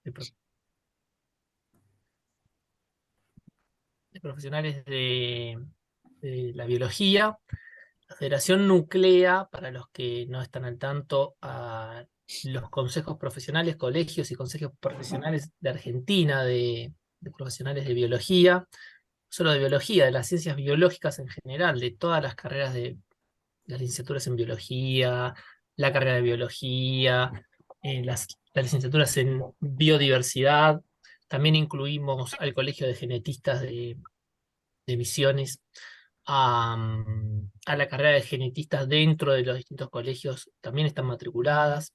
de pro- de profesionales de la biología. La Federación nuclea, para los que no están al tanto, a los consejos profesionales, colegios y consejos profesionales de Argentina, de profesionales de biología, no solo de biología, de las ciencias biológicas en general, de todas las carreras de las licenciaturas en biología, la carrera de biología, las licenciaturas en biodiversidad. También incluimos al Colegio de Genetistas de Misiones, a la carrera de genetistas dentro de los distintos colegios también están matriculadas,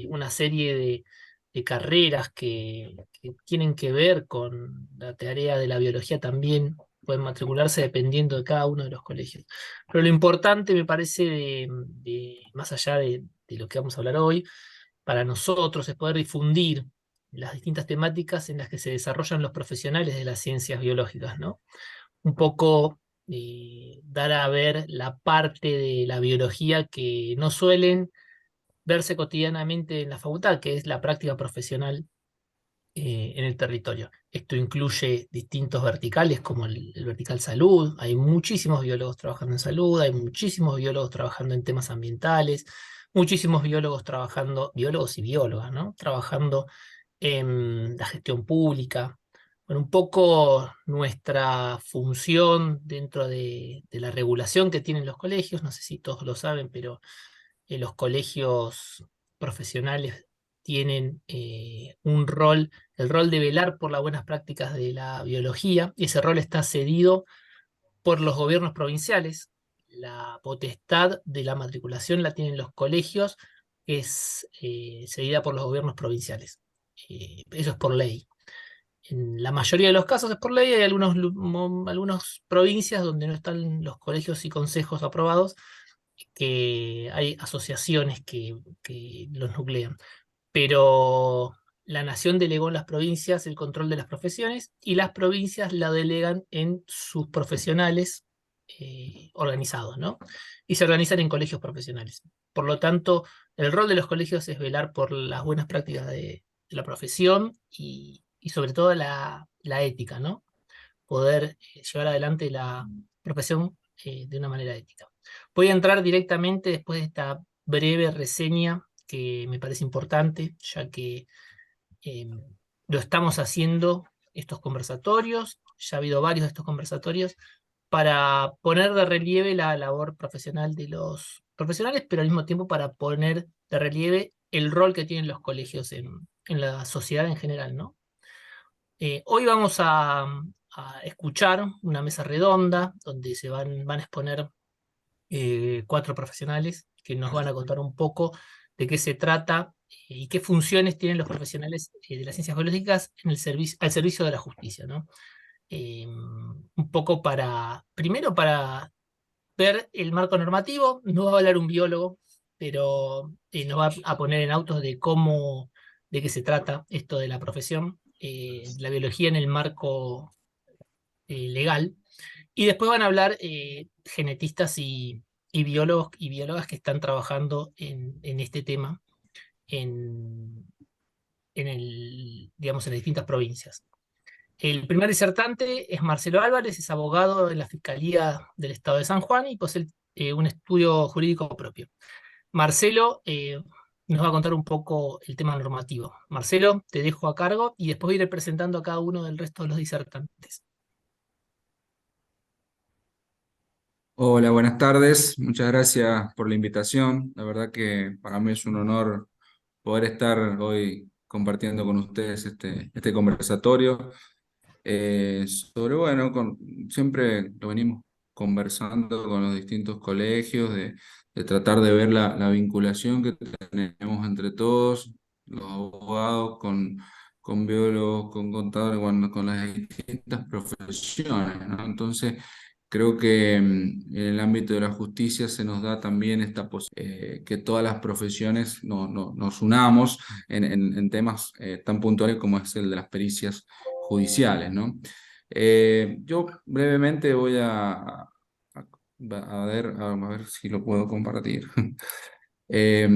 una serie de carreras que tienen que ver con la tarea de la biología también pueden matricularse dependiendo de cada uno de los colegios. Pero lo importante me parece, más allá de lo que vamos a hablar hoy, para nosotros es poder difundir las distintas temáticas en las que se desarrollan los profesionales de las ciencias biológicas, ¿no? Un poco dar a ver la parte de la biología que no suelen verse cotidianamente en la facultad, que es la práctica profesional en el territorio. Esto incluye distintos verticales, como el vertical salud. Hay muchísimos biólogos trabajando en salud, hay muchísimos biólogos trabajando en temas ambientales, muchísimos biólogos trabajando, biólogos y biólogas, ¿no? Trabajando en la gestión pública. Bueno, un poco nuestra función dentro de la regulación que tienen los colegios, no sé si todos lo saben, pero los colegios profesionales tienen un rol, el rol de velar por las buenas prácticas de la biología, y ese rol está cedido por los gobiernos provinciales. La potestad de la matriculación la tienen los colegios, que es cedida por los gobiernos provinciales. Eso es por ley. En la mayoría de los casos es por ley, hay algunas provincias donde no están los colegios y consejos aprobados, que hay asociaciones que los nuclean. Pero la nación delegó en las provincias el control de las profesiones y las provincias la delegan en sus profesionales organizados, ¿no? Y se organizan en colegios profesionales. Por lo tanto, el rol de los colegios es velar por las buenas prácticas de la profesión y sobre todo la ética, ¿no? Poder llevar adelante la profesión de una manera ética. Voy a entrar directamente después de esta breve reseña que me parece importante, ya que eh, lo estamos haciendo estos conversatorios, ya ha habido varios de estos conversatorios, para poner de relieve la labor profesional de los profesionales, pero al mismo tiempo para poner de relieve el rol que tienen los colegios en la sociedad en general, ¿no? Hoy vamos a escuchar una mesa redonda donde van a exponer cuatro profesionales que nos van a contar un poco de qué se trata y qué funciones tienen los profesionales de las ciencias biológicas en el al servicio de la justicia, ¿no? Un poco primero para ver el marco normativo. No va a hablar un biólogo, pero nos va a poner en autos de qué se trata esto de la profesión, la biología en el marco legal. Y después van a hablar genetistas y biólogos y biólogas que están trabajando en este tema en, digamos, en las distintas provincias. El primer disertante es Marcelo Álvarez, es abogado de la Fiscalía del Estado de San Juan y posee un estudio jurídico propio. Marcelo nos va a contar un poco el tema normativo. Marcelo, te dejo a cargo y después iré presentando a cada uno del resto de los disertantes. Hola, buenas tardes. Muchas gracias por la invitación. La verdad que para mí es un honor poder estar hoy compartiendo con ustedes este conversatorio. Sobre, siempre lo venimos conversando con los distintos colegios, de tratar de ver la vinculación que tenemos entre todos, los abogados, con biólogos, con contadores, bueno, con las distintas profesiones, ¿no? Entonces, creo que en el ámbito de la justicia se nos da también esta posibilidad, que todas las profesiones nos unamos en temas tan puntuales como es el de las pericias judiciales, ¿no? Yo brevemente voy a ver si lo puedo compartir. Eh,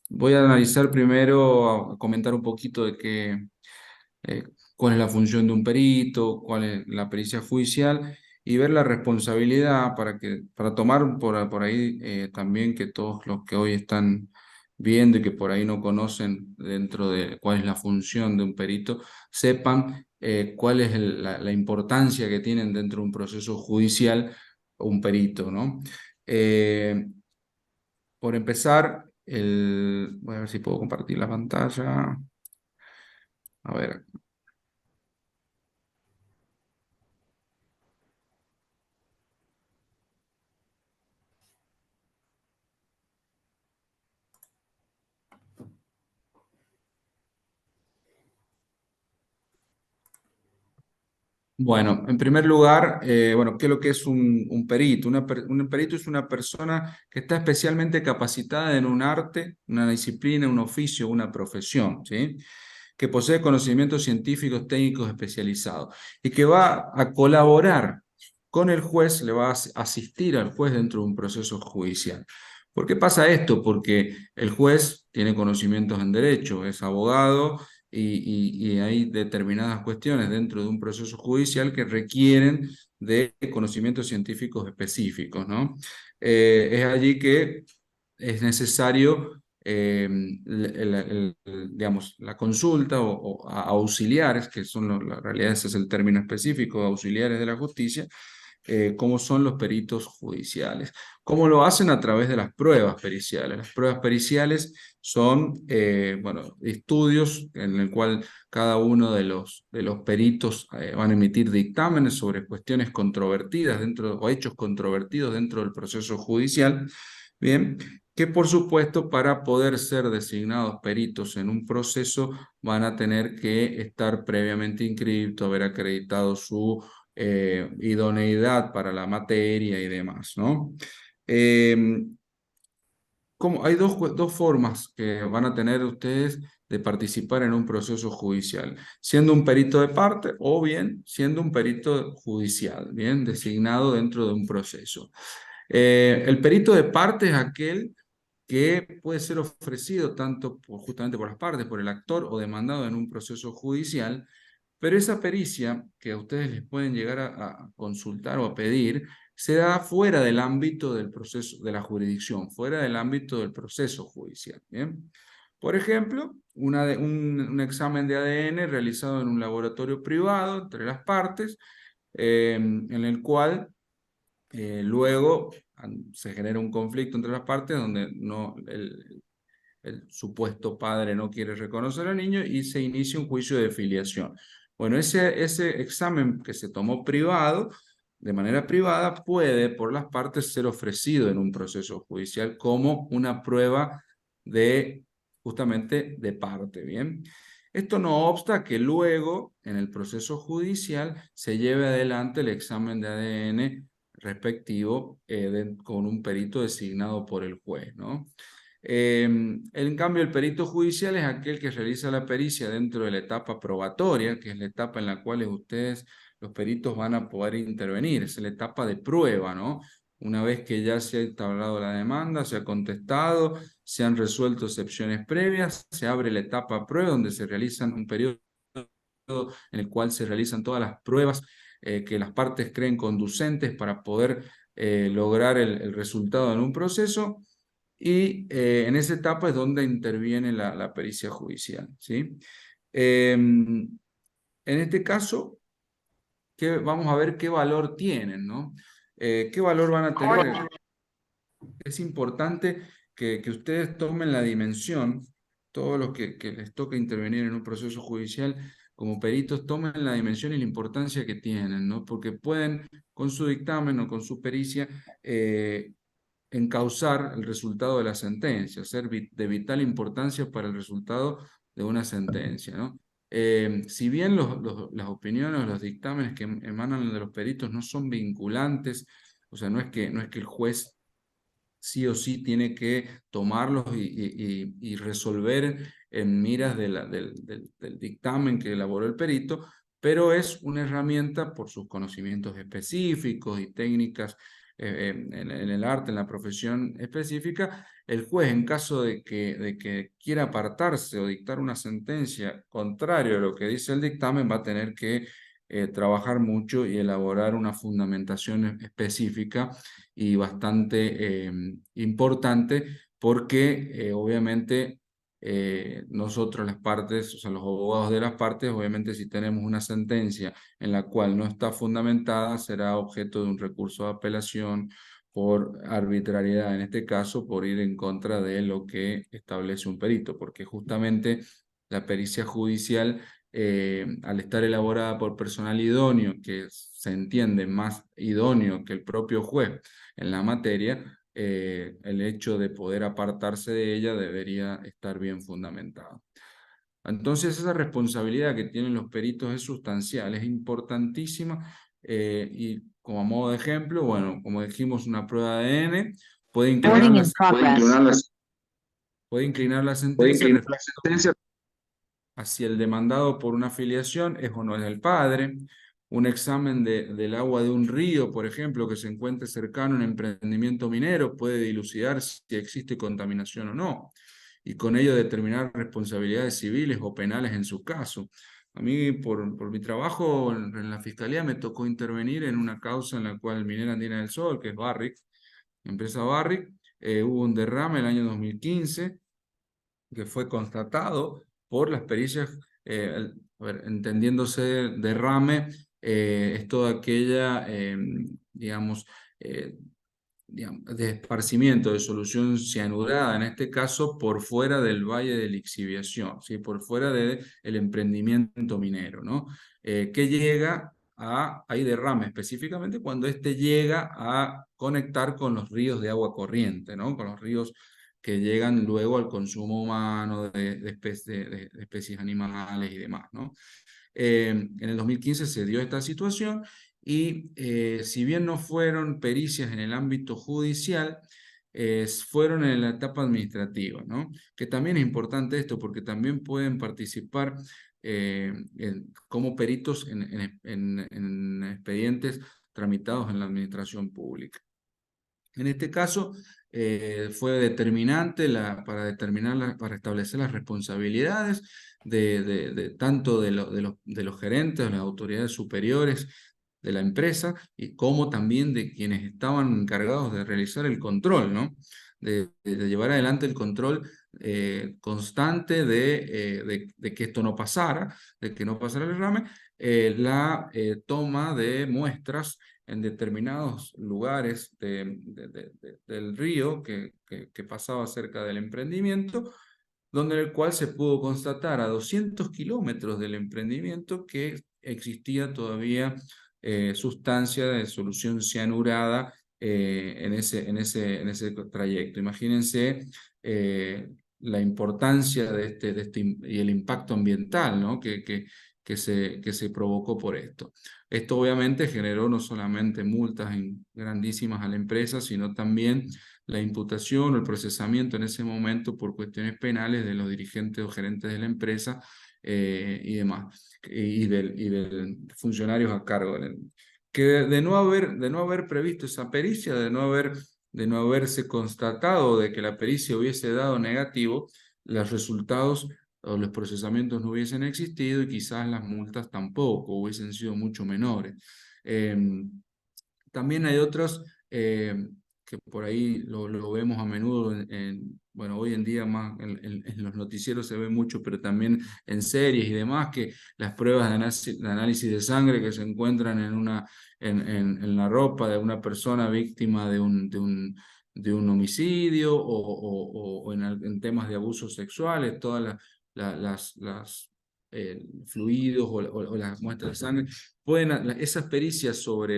Voy a analizar primero, a comentar un poquito de qué, eh, cuál es la función de un perito, cuál es la pericia judicial y ver la responsabilidad para tomar por ahí también que todos los que hoy están viendo y que por ahí no conocen dentro de cuál es la función de un perito, sepan cuál es la importancia que tienen dentro de un proceso judicial un perito, ¿no? Por empezar, voy a ver si puedo compartir la pantalla. A ver. Bueno, en primer lugar, bueno, ¿qué es lo que es un perito? Un perito es una persona que está especialmente capacitada en un arte, una disciplina, un oficio, una profesión, ¿sí? Que posee conocimientos científicos, técnicos especializados y que va a colaborar con el juez, le va a asistir al juez dentro de un proceso judicial. ¿Por qué pasa esto? Porque el juez tiene conocimientos en derecho, es abogado y hay determinadas cuestiones dentro de un proceso judicial que requieren de conocimientos científicos específicos, ¿no? Es allí que es necesario digamos, la consulta o a auxiliares, que son, la realidad ese es el término específico, auxiliares de la justicia, cómo son los peritos judiciales. ¿Cómo lo hacen? A través de las pruebas periciales. Las pruebas periciales son, bueno, estudios en el cual cada uno de los peritos van a emitir dictámenes sobre cuestiones controvertidas dentro, o hechos controvertidos dentro del proceso judicial. Bien, que por supuesto para poder ser designados peritos en un proceso van a tener que estar previamente inscritos, haber acreditado su idoneidad para la materia y demás, ¿no? Eh, Hay dos formas que van a tener ustedes de participar en un proceso judicial, siendo un perito de parte o bien siendo un perito judicial, bien designado dentro de un proceso. El perito de parte es aquel que puede ser ofrecido tanto justamente por las partes, por el actor o demandado en un proceso judicial, pero esa pericia que a ustedes les pueden llegar a consultar o a pedir se da fuera del ámbito del proceso, de la jurisdicción, fuera del ámbito del proceso judicial. ¿Bien? Por ejemplo, un examen de ADN realizado en un laboratorio privado entre las partes, en el cual luego se genera un conflicto entre las partes donde no, el supuesto padre no quiere reconocer al niño y se inicia un juicio de filiación. Bueno, ese examen que se tomó privado, de manera privada, puede por las partes ser ofrecido en un proceso judicial como una prueba de justamente de parte, ¿bien? Esto no obsta que luego, en el proceso judicial, se lleve adelante el examen de ADN respectivo con un perito designado por el juez, ¿no? En cambio, el perito judicial es aquel que realiza la pericia dentro de la etapa probatoria, que es la etapa en la cual ustedes, los peritos, van a poder intervenir. Es la etapa de prueba, ¿no? Una vez que ya se ha entablado la demanda, se ha contestado, se han resuelto excepciones previas, se abre la etapa prueba donde se realizan un periodo en el cual se realizan todas las pruebas que las partes creen conducentes para poder lograr el resultado en un proceso. Y en esa etapa es donde interviene la pericia judicial, ¿sí? En este caso, vamos a ver qué valor tienen, ¿no? ¿Qué valor van a tener? Es importante que ustedes tomen la dimensión, todos los que les toca intervenir en un proceso judicial como peritos, tomen la dimensión y la importancia que tienen, ¿no? Porque pueden, con su dictamen o con su pericia, encauzar el resultado de la sentencia, ser de vital importancia para el resultado de una sentencia, ¿no? Si bien las opiniones o los dictámenes que emanan de los peritos no son vinculantes, o sea, no es que el juez sí o sí tiene que tomarlos y resolver en miras del dictamen que elaboró el perito, pero es una herramienta por sus conocimientos específicos y técnicas en el arte, en la profesión específica, el juez, en caso de que quiera apartarse o dictar una sentencia contrario a lo que dice el dictamen, va a tener que trabajar mucho y elaborar una fundamentación específica y bastante importante, porque obviamente nosotros las partes, o sea, los abogados de las partes, obviamente si tenemos una sentencia en la cual no está fundamentada, será objeto de un recurso de apelación por arbitrariedad, en este caso por ir en contra de lo que establece un perito, porque justamente la pericia judicial, al estar elaborada por personal idóneo, que se entiende más idóneo que el propio juez en la materia, el hecho de poder apartarse de ella debería estar bien fundamentado. Entonces, esa responsabilidad que tienen los peritos es sustancial, es importantísima, y como a modo de ejemplo, bueno, como dijimos, una prueba de ADN puede inclinar puede inclinar la sentencia hacia el demandado por una filiación, es o no es el padre. Un examen del agua de un río, por ejemplo, que se encuentre cercano a un emprendimiento minero, puede dilucidar si existe contaminación o no, y con ello determinar responsabilidades civiles o penales en su caso. A mí, por mi trabajo en la Fiscalía, me tocó intervenir en una causa en la cual Minera Andina del Sol, que es Barrick, empresa Barrick, hubo un derrame en el año 2015 que fue constatado por las pericias, a ver, entendiéndose derrame, es toda aquella, digamos, eh, de esparcimiento de solución cianurada, en este caso por fuera del valle de lixiviación, ¿sí? Por fuera del emprendimiento minero, ¿no? Que llega hay derrame específicamente cuando éste llega a conectar con los ríos de agua corriente, ¿no? Con los ríos que llegan luego al consumo humano de especies animales y demás, ¿no? En el 2015 se dio esta situación y si bien no fueron pericias en el ámbito judicial, fueron en la etapa administrativa, ¿no? Que también es importante esto porque también pueden participar como peritos en expedientes tramitados en la administración pública. En este caso, fue determinante para establecer las responsabilidades tanto de los gerentes, de las autoridades superiores de la empresa, y como también de quienes estaban encargados de realizar el control, ¿no? De llevar adelante el control constante de que esto no pasara, de que no pasara el derrame, la toma de muestras en determinados lugares del río que pasaba cerca del emprendimiento, donde en el cual se pudo constatar a 200 kilómetros del emprendimiento que existía todavía sustancia de solución cianurada en ese trayecto. Imagínense la importancia y el impacto ambiental, ¿no? Que se provocó por esto. Esto obviamente generó no solamente multas grandísimas a la empresa, sino también la imputación o el procesamiento en ese momento por cuestiones penales de los dirigentes o gerentes de la empresa y demás, y de funcionarios a cargo. Que de no haber previsto esa pericia, de no haberse constatado de que la pericia hubiese dado negativo, los resultados o los procesamientos no hubiesen existido y quizás las multas tampoco hubiesen sido mucho menores. También hay otros que por ahí lo vemos a menudo, bueno, hoy en día más en los noticieros se ve mucho, pero también en series y demás, que las pruebas de análisis de sangre que se encuentran en la ropa de una persona víctima de un homicidio o en temas de abusos sexuales, todas las fluidos o las muestras de sangre esas pericias sobre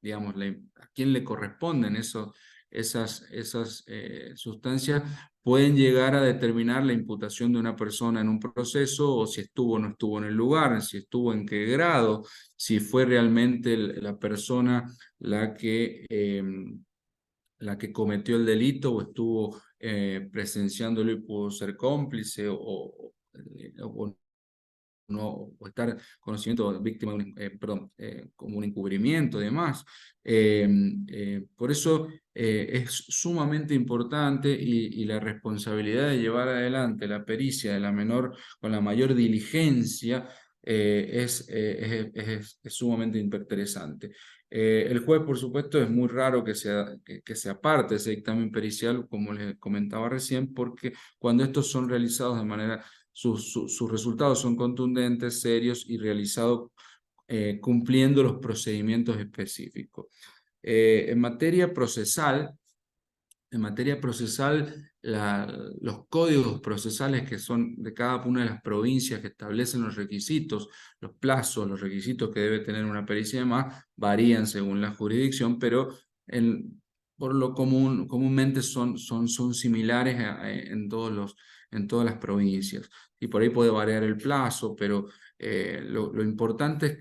digamos, a quién le corresponden esas sustancias, pueden llegar a determinar la imputación de una persona en un proceso, o si estuvo o no estuvo en el lugar, si estuvo en qué grado, si fue realmente la persona la que cometió el delito o estuvo presenciándolo y pudo ser cómplice o o estar conocimiento víctima de como un encubrimiento y demás. Por eso es sumamente importante y la responsabilidad de llevar adelante la pericia con la mayor diligencia es sumamente interesante. El juez, por supuesto, es muy raro que se aparte ese dictamen pericial, como les comentaba recién, porque cuando estos son realizados de manera sus resultados son contundentes, serios y realizados cumpliendo los procedimientos específicos. En materia procesal, los códigos procesales que son de cada una de las provincias que establecen los requisitos, los plazos, los requisitos que debe tener una pericia y demás, varían según la jurisdicción, pero por lo comúnmente son similares en todas las provincias. Y por ahí puede variar el plazo, pero lo importante es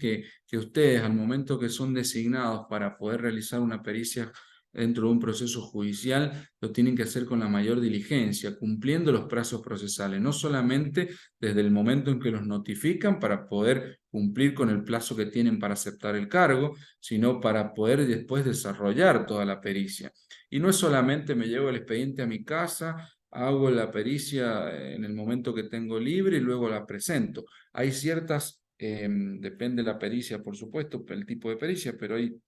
que ustedes, al momento que son designados para poder realizar una pericia dentro de un proceso judicial, lo tienen que hacer con la mayor diligencia, cumpliendo los plazos procesales, no solamente desde el momento en que los notifican para poder cumplir con el plazo que tienen para aceptar el cargo, sino para poder después desarrollar toda la pericia. Y no es solamente me llevo el expediente a mi casa, hago la pericia en el momento que tengo libre y luego la presento. Hay ciertas, depende de la pericia, por supuesto, el tipo de pericia, pero hay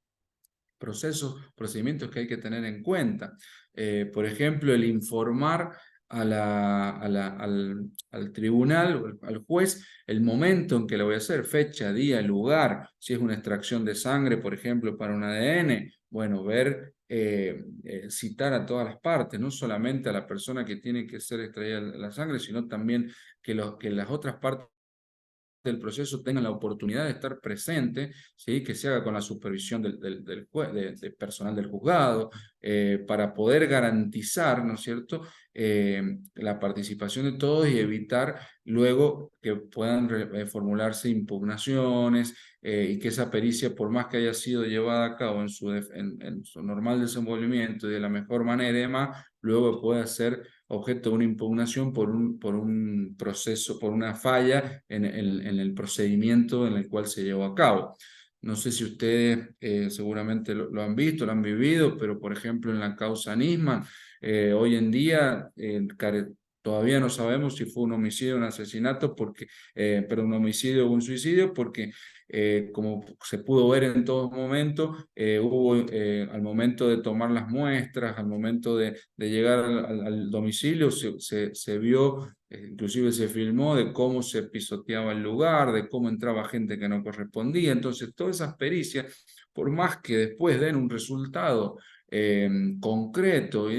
procedimientos que hay que tener en cuenta. Por ejemplo, el informar al tribunal o al juez el momento en que lo voy a hacer, fecha, día, lugar, si es una extracción de sangre, por ejemplo, para un ADN, bueno, citar a todas las partes, no solamente a la persona que tiene que ser extraída la sangre, sino también que las otras partes del proceso tengan la oportunidad de estar presente, ¿sí? Que se haga con la supervisión del personal del juzgado, para poder garantizar, ¿no es cierto?, la participación de todos y evitar luego que puedan formularse impugnaciones y que esa pericia, por más que haya sido llevada a cabo en su normal desenvolvimiento y de la mejor manera y demás, luego pueda ser objeto de una impugnación por un proceso, por una falla en el procedimiento en el cual se llevó a cabo. No sé si ustedes seguramente lo han visto, lo han vivido, pero por ejemplo en la causa Nisman, hoy en día todavía no sabemos si fue un homicidio o un asesinato, pero un homicidio o un suicidio, porque como se pudo ver en todo momento, al momento de tomar las muestras, al momento de llegar al domicilio, se vio, inclusive se filmó de cómo se pisoteaba el lugar, de cómo entraba gente que no correspondía. Entonces, todas esas pericias, por más que después den un resultado concreto,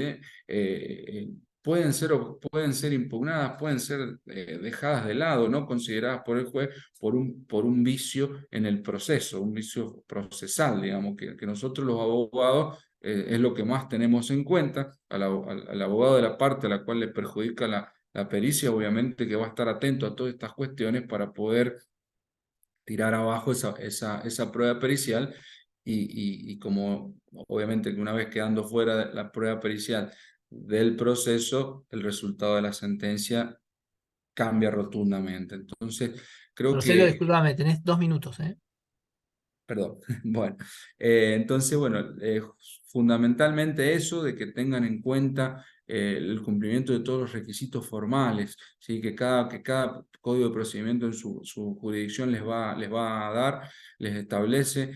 pueden ser impugnadas, pueden ser dejadas de lado, no consideradas por el juez por un vicio en el proceso, un vicio procesal, digamos, que nosotros los abogados es lo que más tenemos en cuenta. Al abogado de la parte a la cual le perjudica la pericia, obviamente que va a estar atento a todas estas cuestiones para poder tirar abajo esa prueba pericial y como obviamente que una vez quedando fuera de la prueba pericial del proceso, el resultado de la sentencia cambia rotundamente. Entonces, creo Rogelio, que discúlpame, tenés 2 minutos, ¿eh? Perdón. Bueno, entonces, bueno, fundamentalmente eso de que tengan en cuenta el cumplimiento de todos los requisitos formales, ¿sí? Que cada código de procedimiento en su jurisdicción les va a dar, les establece,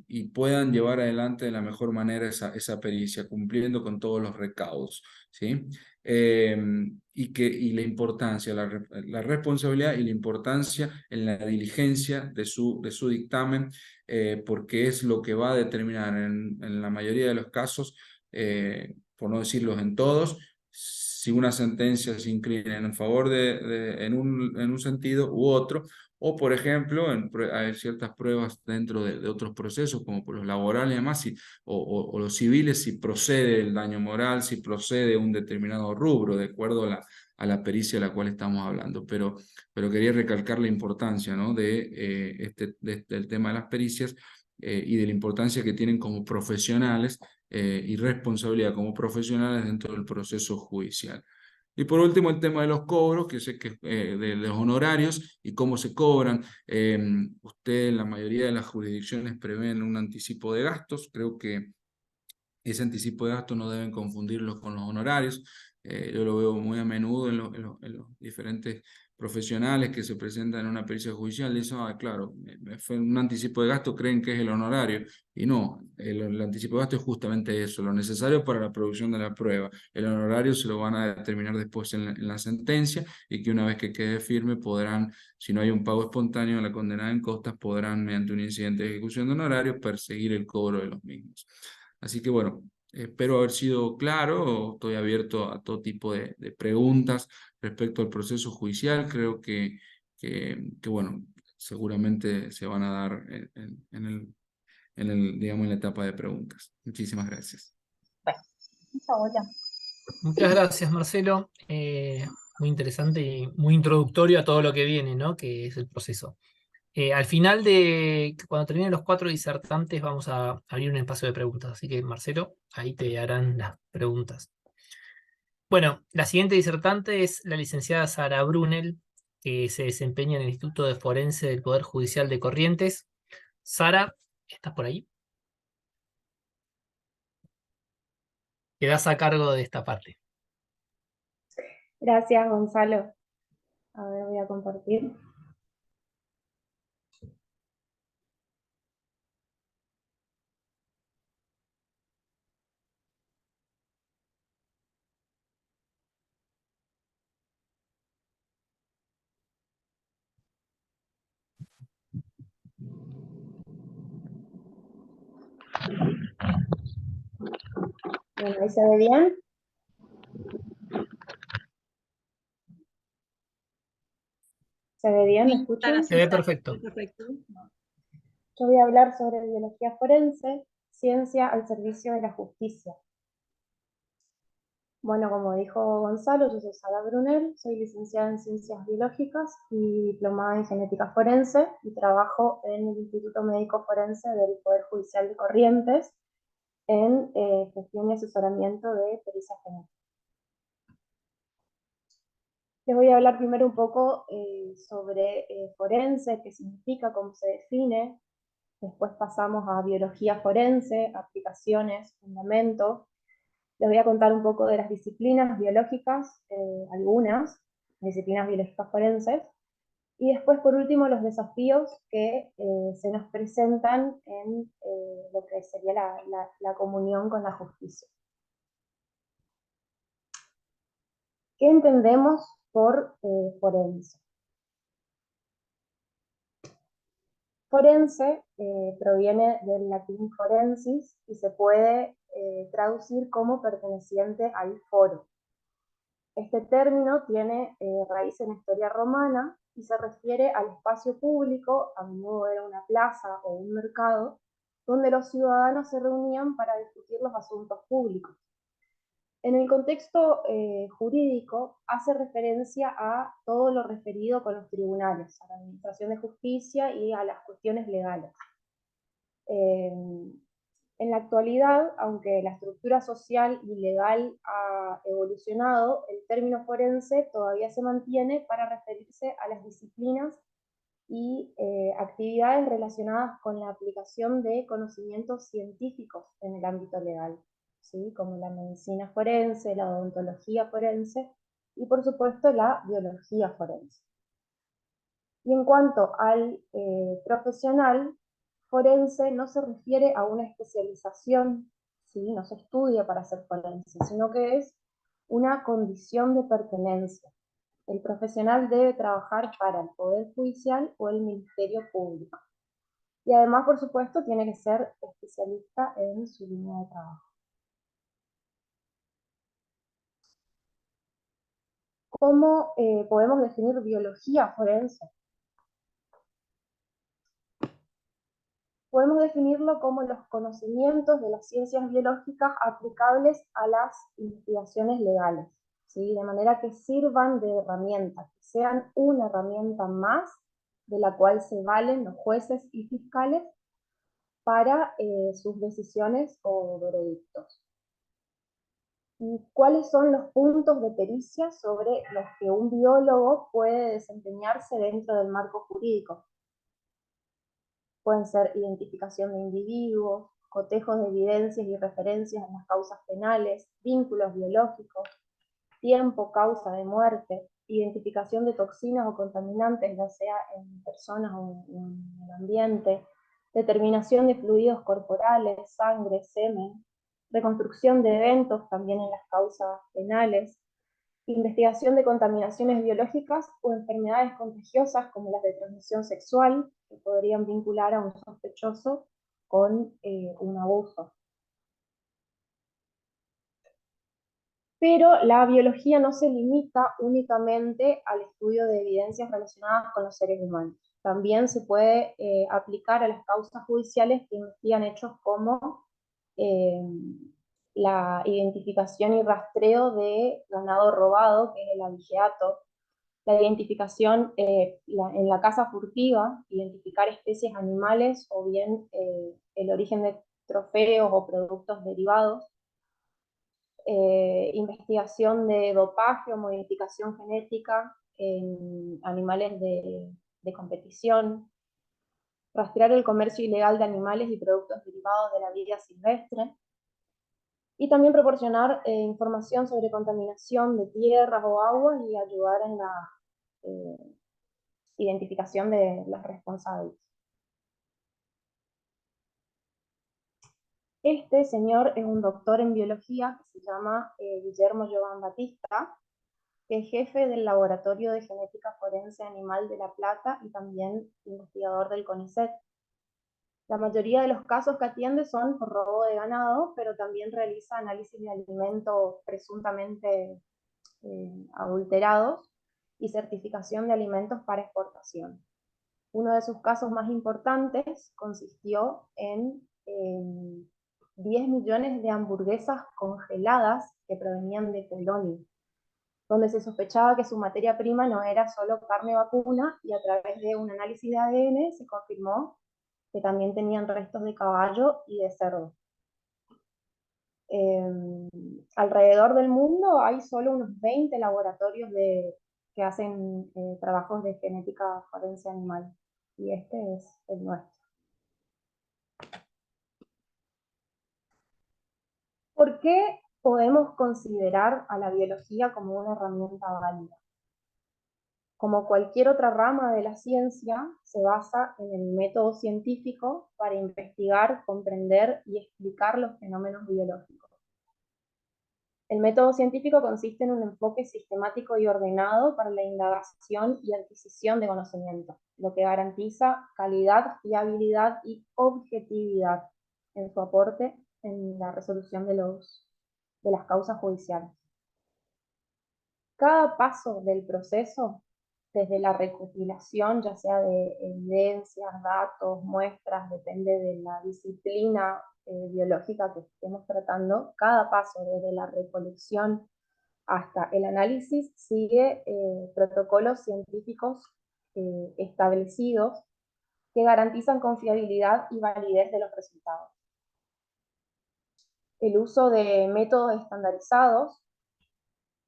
y puedan llevar adelante de la mejor manera esa pericia, cumpliendo con todos los recaudos, ¿sí? Y la importancia, la responsabilidad y la importancia en la diligencia de su dictamen, porque es lo que va a determinar en la mayoría de los casos, por no decirlos en todos, si una sentencia se inclina en favor en un sentido u otro, o por ejemplo, hay ciertas pruebas dentro de otros procesos, como por los laborales y demás, o los civiles, si procede el daño moral, si procede un determinado rubro, de acuerdo a la pericia de la cual estamos hablando. Pero quería recalcar la importancia, ¿no?, del tema de las pericias, y de la importancia que tienen como profesionales, y responsabilidad como profesionales dentro del proceso judicial. Y por último, el tema de los cobros, que sé que de los honorarios y cómo se cobran. Usted, en la mayoría de las jurisdicciones prevén un anticipo de gastos. Creo que ese anticipo de gastos no deben confundirlo con los honorarios. Yo lo veo muy a menudo en los diferentes profesionales que se presentan en una pericia judicial. Dicen, ah, claro, me fue un anticipo de gasto, creen que es el honorario. Y no, el anticipo de gasto es justamente eso, lo necesario para la producción de la prueba. El honorario se lo van a determinar después en la sentencia, y que una vez que quede firme podrán, si no hay un pago espontáneo de la condenada en costas, podrán, mediante un incidente de ejecución de honorarios, perseguir el cobro de los mismos. Así que bueno, espero haber sido claro. Estoy abierto a todo tipo de preguntas respecto al proceso judicial. Creo que bueno, seguramente se van a dar digamos, en la etapa de preguntas. Muchísimas gracias. Bueno, muchas gracias. Muchas gracias, Marcelo. Muy interesante y muy introductorio a todo lo que viene, ¿no? Que es el proceso. Al final cuando terminen los 4 disertantes, vamos a abrir un espacio de preguntas. Así que, Marcelo, ahí te harán las preguntas. Bueno, la siguiente disertante es la licenciada Sara Brunel, que se desempeña en el Instituto de Forense del Poder Judicial de Corrientes. Sara, ¿estás por ahí? Quedás a cargo de esta parte. Gracias, Gonzalo. A ver, voy a compartir. Bueno, ¿ahí se ve bien? ¿Se ve bien? ¿Me escuchan? Se ve perfecto. Perfecto. Yo voy a hablar sobre biología forense, ciencia al servicio de la justicia. Bueno, como dijo Gonzalo, yo soy Sara Brunel, soy licenciada en Ciencias Biológicas y diplomada en Genética Forense, y trabajo en el Instituto Médico Forense del Poder Judicial de Corrientes en gestión y asesoramiento de pericia genética. Les voy a hablar primero un poco sobre forense, qué significa, cómo se define. Después pasamos a biología forense, aplicaciones, fundamentos. Les voy a contar un poco de las disciplinas biológicas, algunas disciplinas biológicas forenses. Y después, por último, los desafíos que se nos presentan en lo que sería la comunión con la justicia. ¿Qué entendemos por forense? Forense proviene del latín forensis y se puede traducir como perteneciente al foro. Este término tiene raíz en la historia romana y se refiere al espacio público, a menudo era una plaza o un mercado, donde los ciudadanos se reunían para discutir los asuntos públicos. En el contexto jurídico hace referencia a todo lo referido con los tribunales, a la administración de justicia y a las cuestiones legales. En la actualidad, aunque la estructura social y legal ha evolucionado, el término forense todavía se mantiene para referirse a las disciplinas y actividades relacionadas con la aplicación de conocimientos científicos en el ámbito legal, ¿sí? Como la medicina forense, la odontología forense y, por supuesto, la biología forense. Y en cuanto al profesional, forense no se refiere a una especialización, ¿sí? No se estudia para ser forense, sino que es una condición de pertenencia. El profesional debe trabajar para el Poder Judicial o el Ministerio Público. Y además, por supuesto, tiene que ser especialista en su línea de trabajo. ¿Cómo podemos definir biología forense? Podemos definirlo como los conocimientos de las ciencias biológicas aplicables a las investigaciones legales, ¿sí? De manera que sirvan de herramienta, que sean una herramienta más de la cual se valen los jueces y fiscales para sus decisiones o veredictos. ¿Y cuáles son los puntos de pericia sobre los que un biólogo puede desempeñarse dentro del marco jurídico? Pueden ser identificación de individuos, cotejos de evidencias y referencias en las causas penales, vínculos biológicos, tiempo, causa de muerte, identificación de toxinas o contaminantes, ya sea en personas o en el ambiente, determinación de fluidos corporales, sangre, semen, reconstrucción de eventos también en las causas penales, investigación de contaminaciones biológicas o enfermedades contagiosas como las de transmisión sexual, que podrían vincular a un sospechoso con un abuso. Pero la biología no se limita únicamente al estudio de evidencias relacionadas con los seres humanos. También se puede aplicar a las causas judiciales que investigan hechos como eh, la identificación y rastreo de ganado robado, que es el abigeato, la identificación en la caza furtiva, identificar especies animales o bien el origen de trofeos o productos derivados, investigación de dopaje o modificación genética en animales de competición, rastrear el comercio ilegal de animales y productos derivados de la vida silvestre, y también proporcionar información sobre contaminación de tierras o aguas y ayudar en la identificación de los responsables. Este señor es un doctor en biología que se llama Guillermo Giovan Batista, que es jefe del Laboratorio de Genética Forense Animal de La Plata y también investigador del CONICET. La mayoría de los casos que atiende son por robo de ganado, pero también realiza análisis de alimentos presuntamente adulterados y certificación de alimentos para exportación. Uno de sus casos más importantes consistió en 10 millones de hamburguesas congeladas que provenían de Polonia, donde se sospechaba que su materia prima no era solo carne vacuna, y a través de un análisis de ADN se confirmó que también tenían restos de caballo y de cerdo. Alrededor del mundo hay solo unos 20 laboratorios que hacen trabajos de genética forense animal, y este es el nuestro. ¿Por qué podemos considerar a la biología como una herramienta válida? Como cualquier otra rama de la ciencia, se basa en el método científico para investigar, comprender y explicar los fenómenos biológicos. El método científico consiste en un enfoque sistemático y ordenado para la indagación y adquisición de conocimiento, lo que garantiza calidad, fiabilidad y objetividad en su aporte en la resolución de las causas judiciales. Cada paso del proceso, desde la recopilación, ya sea de evidencias, datos, muestras, depende de la disciplina biológica que estemos tratando, cada paso desde la recolección hasta el análisis sigue protocolos científicos establecidos que garantizan confiabilidad y validez de los resultados. El uso de métodos estandarizados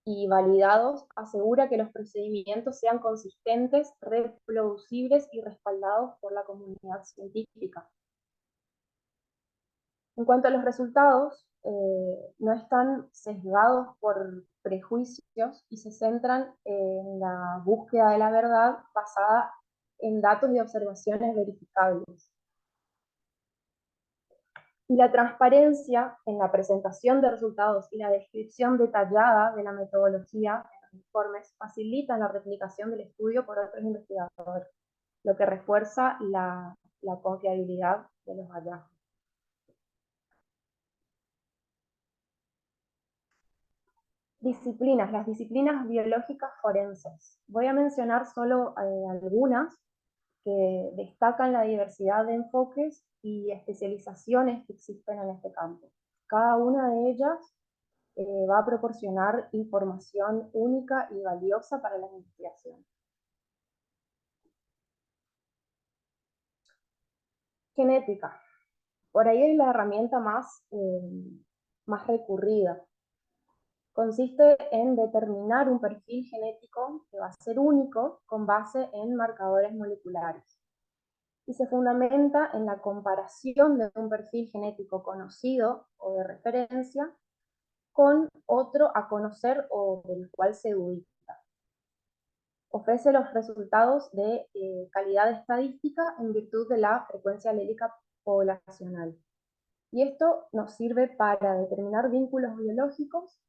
y validados asegura que los procedimientos sean consistentes, reproducibles y respaldados por la comunidad científica. En cuanto a los resultados, no están sesgados por prejuicios y se centran en la búsqueda de la verdad basada en datos y observaciones verificables. Y la transparencia en la presentación de resultados y la descripción detallada de la metodología en los informes facilitan la replicación del estudio por otros investigadores, lo que refuerza la confiabilidad de los hallazgos. Disciplinas, las disciplinas biológicas forenses. Voy a mencionar solo algunas que destacan la diversidad de enfoques y especializaciones que existen en este campo. Cada una de ellas va a proporcionar información única y valiosa para la investigación. Genética. Por ahí es la herramienta más recurrida. consiste en determinar un perfil genético que va a ser único con base en marcadores moleculares. Y se fundamenta en la comparación de un perfil genético conocido o de referencia con otro a conocer o del cual se ubica. Ofrece los resultados de calidad estadística en virtud de la frecuencia alélica poblacional. Y esto nos sirve para determinar vínculos biológicos,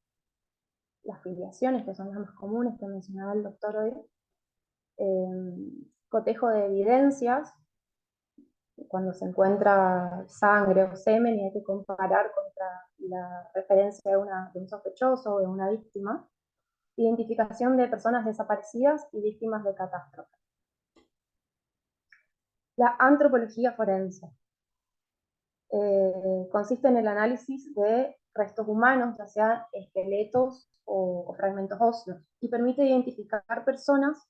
las filiaciones, que son las más comunes que mencionaba el doctor hoy, cotejo de evidencias, cuando se encuentra sangre o semen y hay que comparar contra la referencia de un sospechoso o de una víctima, identificación de personas desaparecidas y víctimas de catástrofe. La antropología forense consiste en el análisis de restos humanos, ya sean esqueletos o fragmentos óseos, y permite identificar personas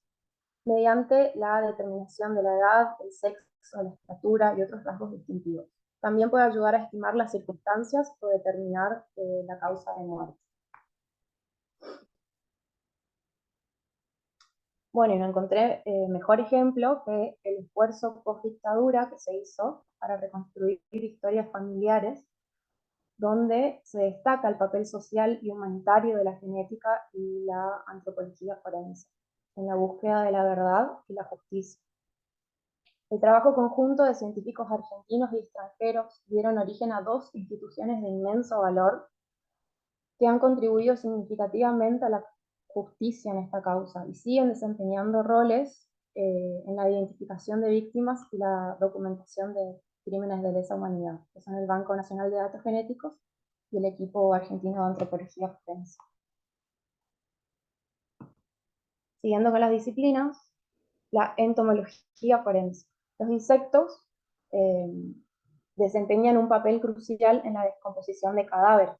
mediante la determinación de la edad, el sexo, la estatura y otros rasgos distintivos. También puede ayudar a estimar las circunstancias o determinar la causa de muerte. Bueno, y no encontré mejor ejemplo que el esfuerzo post-dictadura que se hizo para reconstruir historias familiares, donde se destaca el papel social y humanitario de la genética y la antropología forense, en la búsqueda de la verdad y la justicia. El trabajo conjunto de científicos argentinos y extranjeros dieron origen a dos instituciones de inmenso valor que han contribuido significativamente a la justicia en esta causa y siguen desempeñando roles en la identificación de víctimas y la documentación de crímenes de lesa humanidad, que son el Banco Nacional de Datos Genéticos y el equipo argentino de antropología forense. Siguiendo con las disciplinas, la entomología forense. Los insectos desempeñan un papel crucial en la descomposición de cadáveres.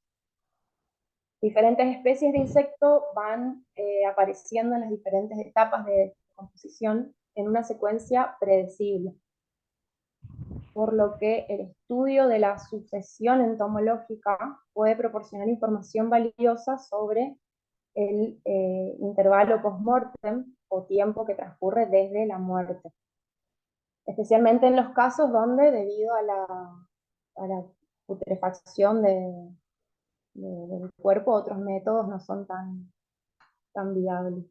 Diferentes especies de insectos van apareciendo en las diferentes etapas de descomposición en una secuencia predecible, por lo que el estudio de la sucesión entomológica puede proporcionar información valiosa sobre el intervalo post-mortem o tiempo que transcurre desde la muerte, especialmente en los casos donde, debido a la putrefacción del cuerpo, otros métodos no son tan viables.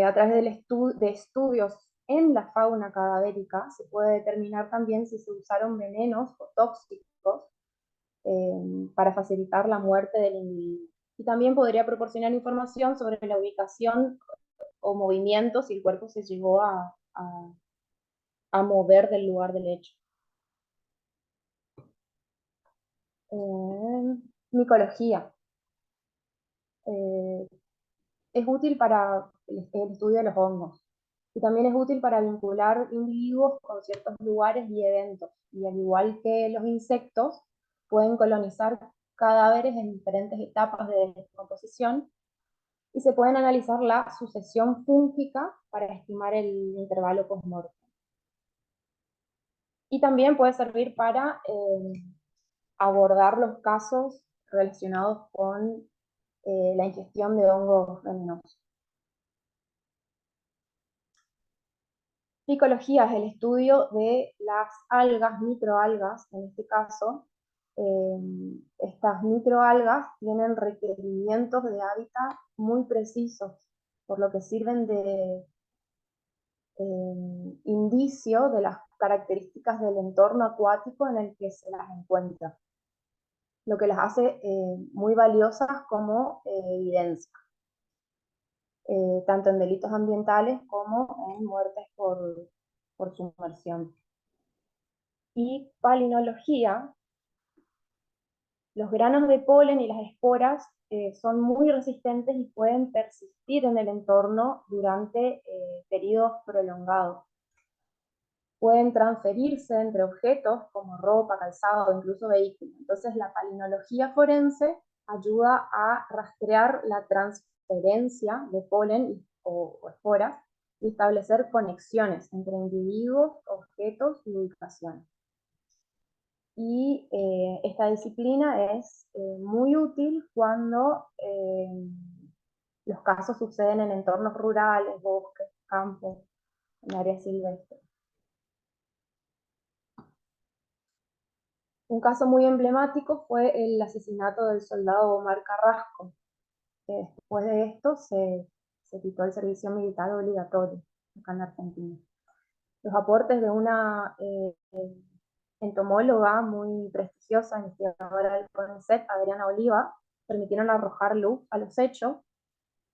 A través de estudios en la fauna cadavérica se puede determinar también si se usaron venenos o tóxicos para facilitar la muerte del individuo. Y también podría proporcionar información sobre la ubicación o movimiento si el cuerpo se llegó a mover del lugar del hecho. Micología. Es útil para el estudio de los hongos y también es útil para vincular individuos con ciertos lugares y eventos. Y al igual que los insectos, pueden colonizar cadáveres en diferentes etapas de descomposición y se pueden analizar la sucesión fúngica para estimar el intervalo postmortem. Y también puede servir para abordar los casos relacionados con la ingestión de hongos venenosos. Micología es el estudio de las algas, microalgas en este caso. Estas microalgas tienen requerimientos de hábitat muy precisos, por lo que sirven de indicio de las características del entorno acuático en el que se las encuentra, lo que las hace muy valiosas como evidencia, tanto en delitos ambientales como en muertes por sumersión. Y palinología, los granos de polen y las esporas son muy resistentes y pueden persistir en el entorno durante periodos prolongados. Pueden transferirse entre objetos como ropa, calzado o incluso vehículos. Entonces la palinología forense ayuda a rastrear la transferencia de polen o esporas y establecer conexiones entre individuos, objetos y ubicaciones. y esta disciplina es muy útil cuando los casos suceden en entornos rurales, bosques, campos, en áreas silvestres. Un caso muy emblemático fue el asesinato del soldado Omar Carrasco, que después de esto se quitó el servicio militar obligatorio acá en Argentina. Los aportes de una entomóloga muy prestigiosa, investigadora del CONICET, Adriana Oliva, permitieron arrojar luz a los hechos,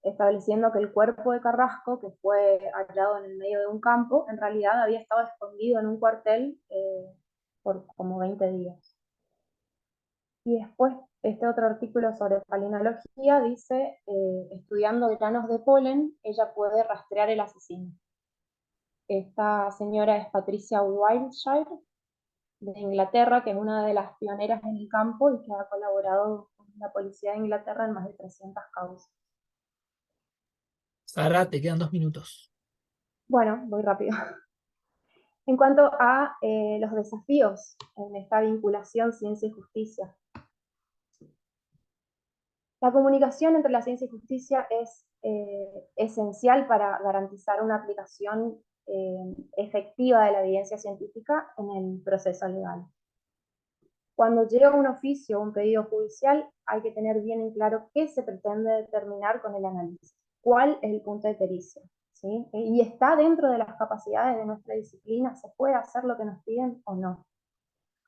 estableciendo que el cuerpo de Carrasco, que fue hallado en el medio de un campo, en realidad había estado escondido en un cuartel por como 20 días. Y después, este otro artículo sobre falinología dice, estudiando granos de polen, ella puede rastrear el asesino. Esta señora es Patricia Wiltshire, de Inglaterra, que es una de las pioneras en el campo y que ha colaborado con la policía de Inglaterra en más de 300 causas. Sara, te quedan 2 minutos. Bueno, voy rápido. En cuanto a los desafíos en esta vinculación ciencia y justicia. La comunicación entre la ciencia y justicia es esencial para garantizar una aplicación efectiva de la evidencia científica en el proceso legal. Cuando llega un oficio o un pedido judicial, hay que tener bien en claro qué se pretende determinar con el análisis, cuál es el punto de pericia, ¿sí? Y está dentro de las capacidades de nuestra disciplina, ¿se puede hacer lo que nos piden o no?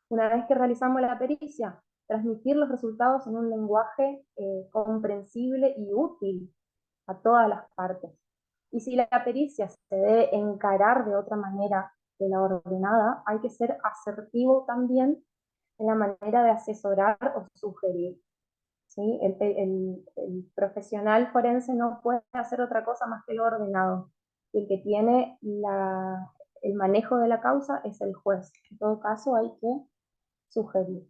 Una vez que realizamos la pericia, transmitir los resultados en un lenguaje comprensible y útil a todas las partes. Y si la pericia se debe encarar de otra manera que la ordenada, hay que ser asertivo también en la manera de asesorar o sugerir. ¿Sí? El profesional forense no puede hacer otra cosa más que lo ordenado. El que tiene el manejo de la causa es el juez. En todo caso hay que sugerir.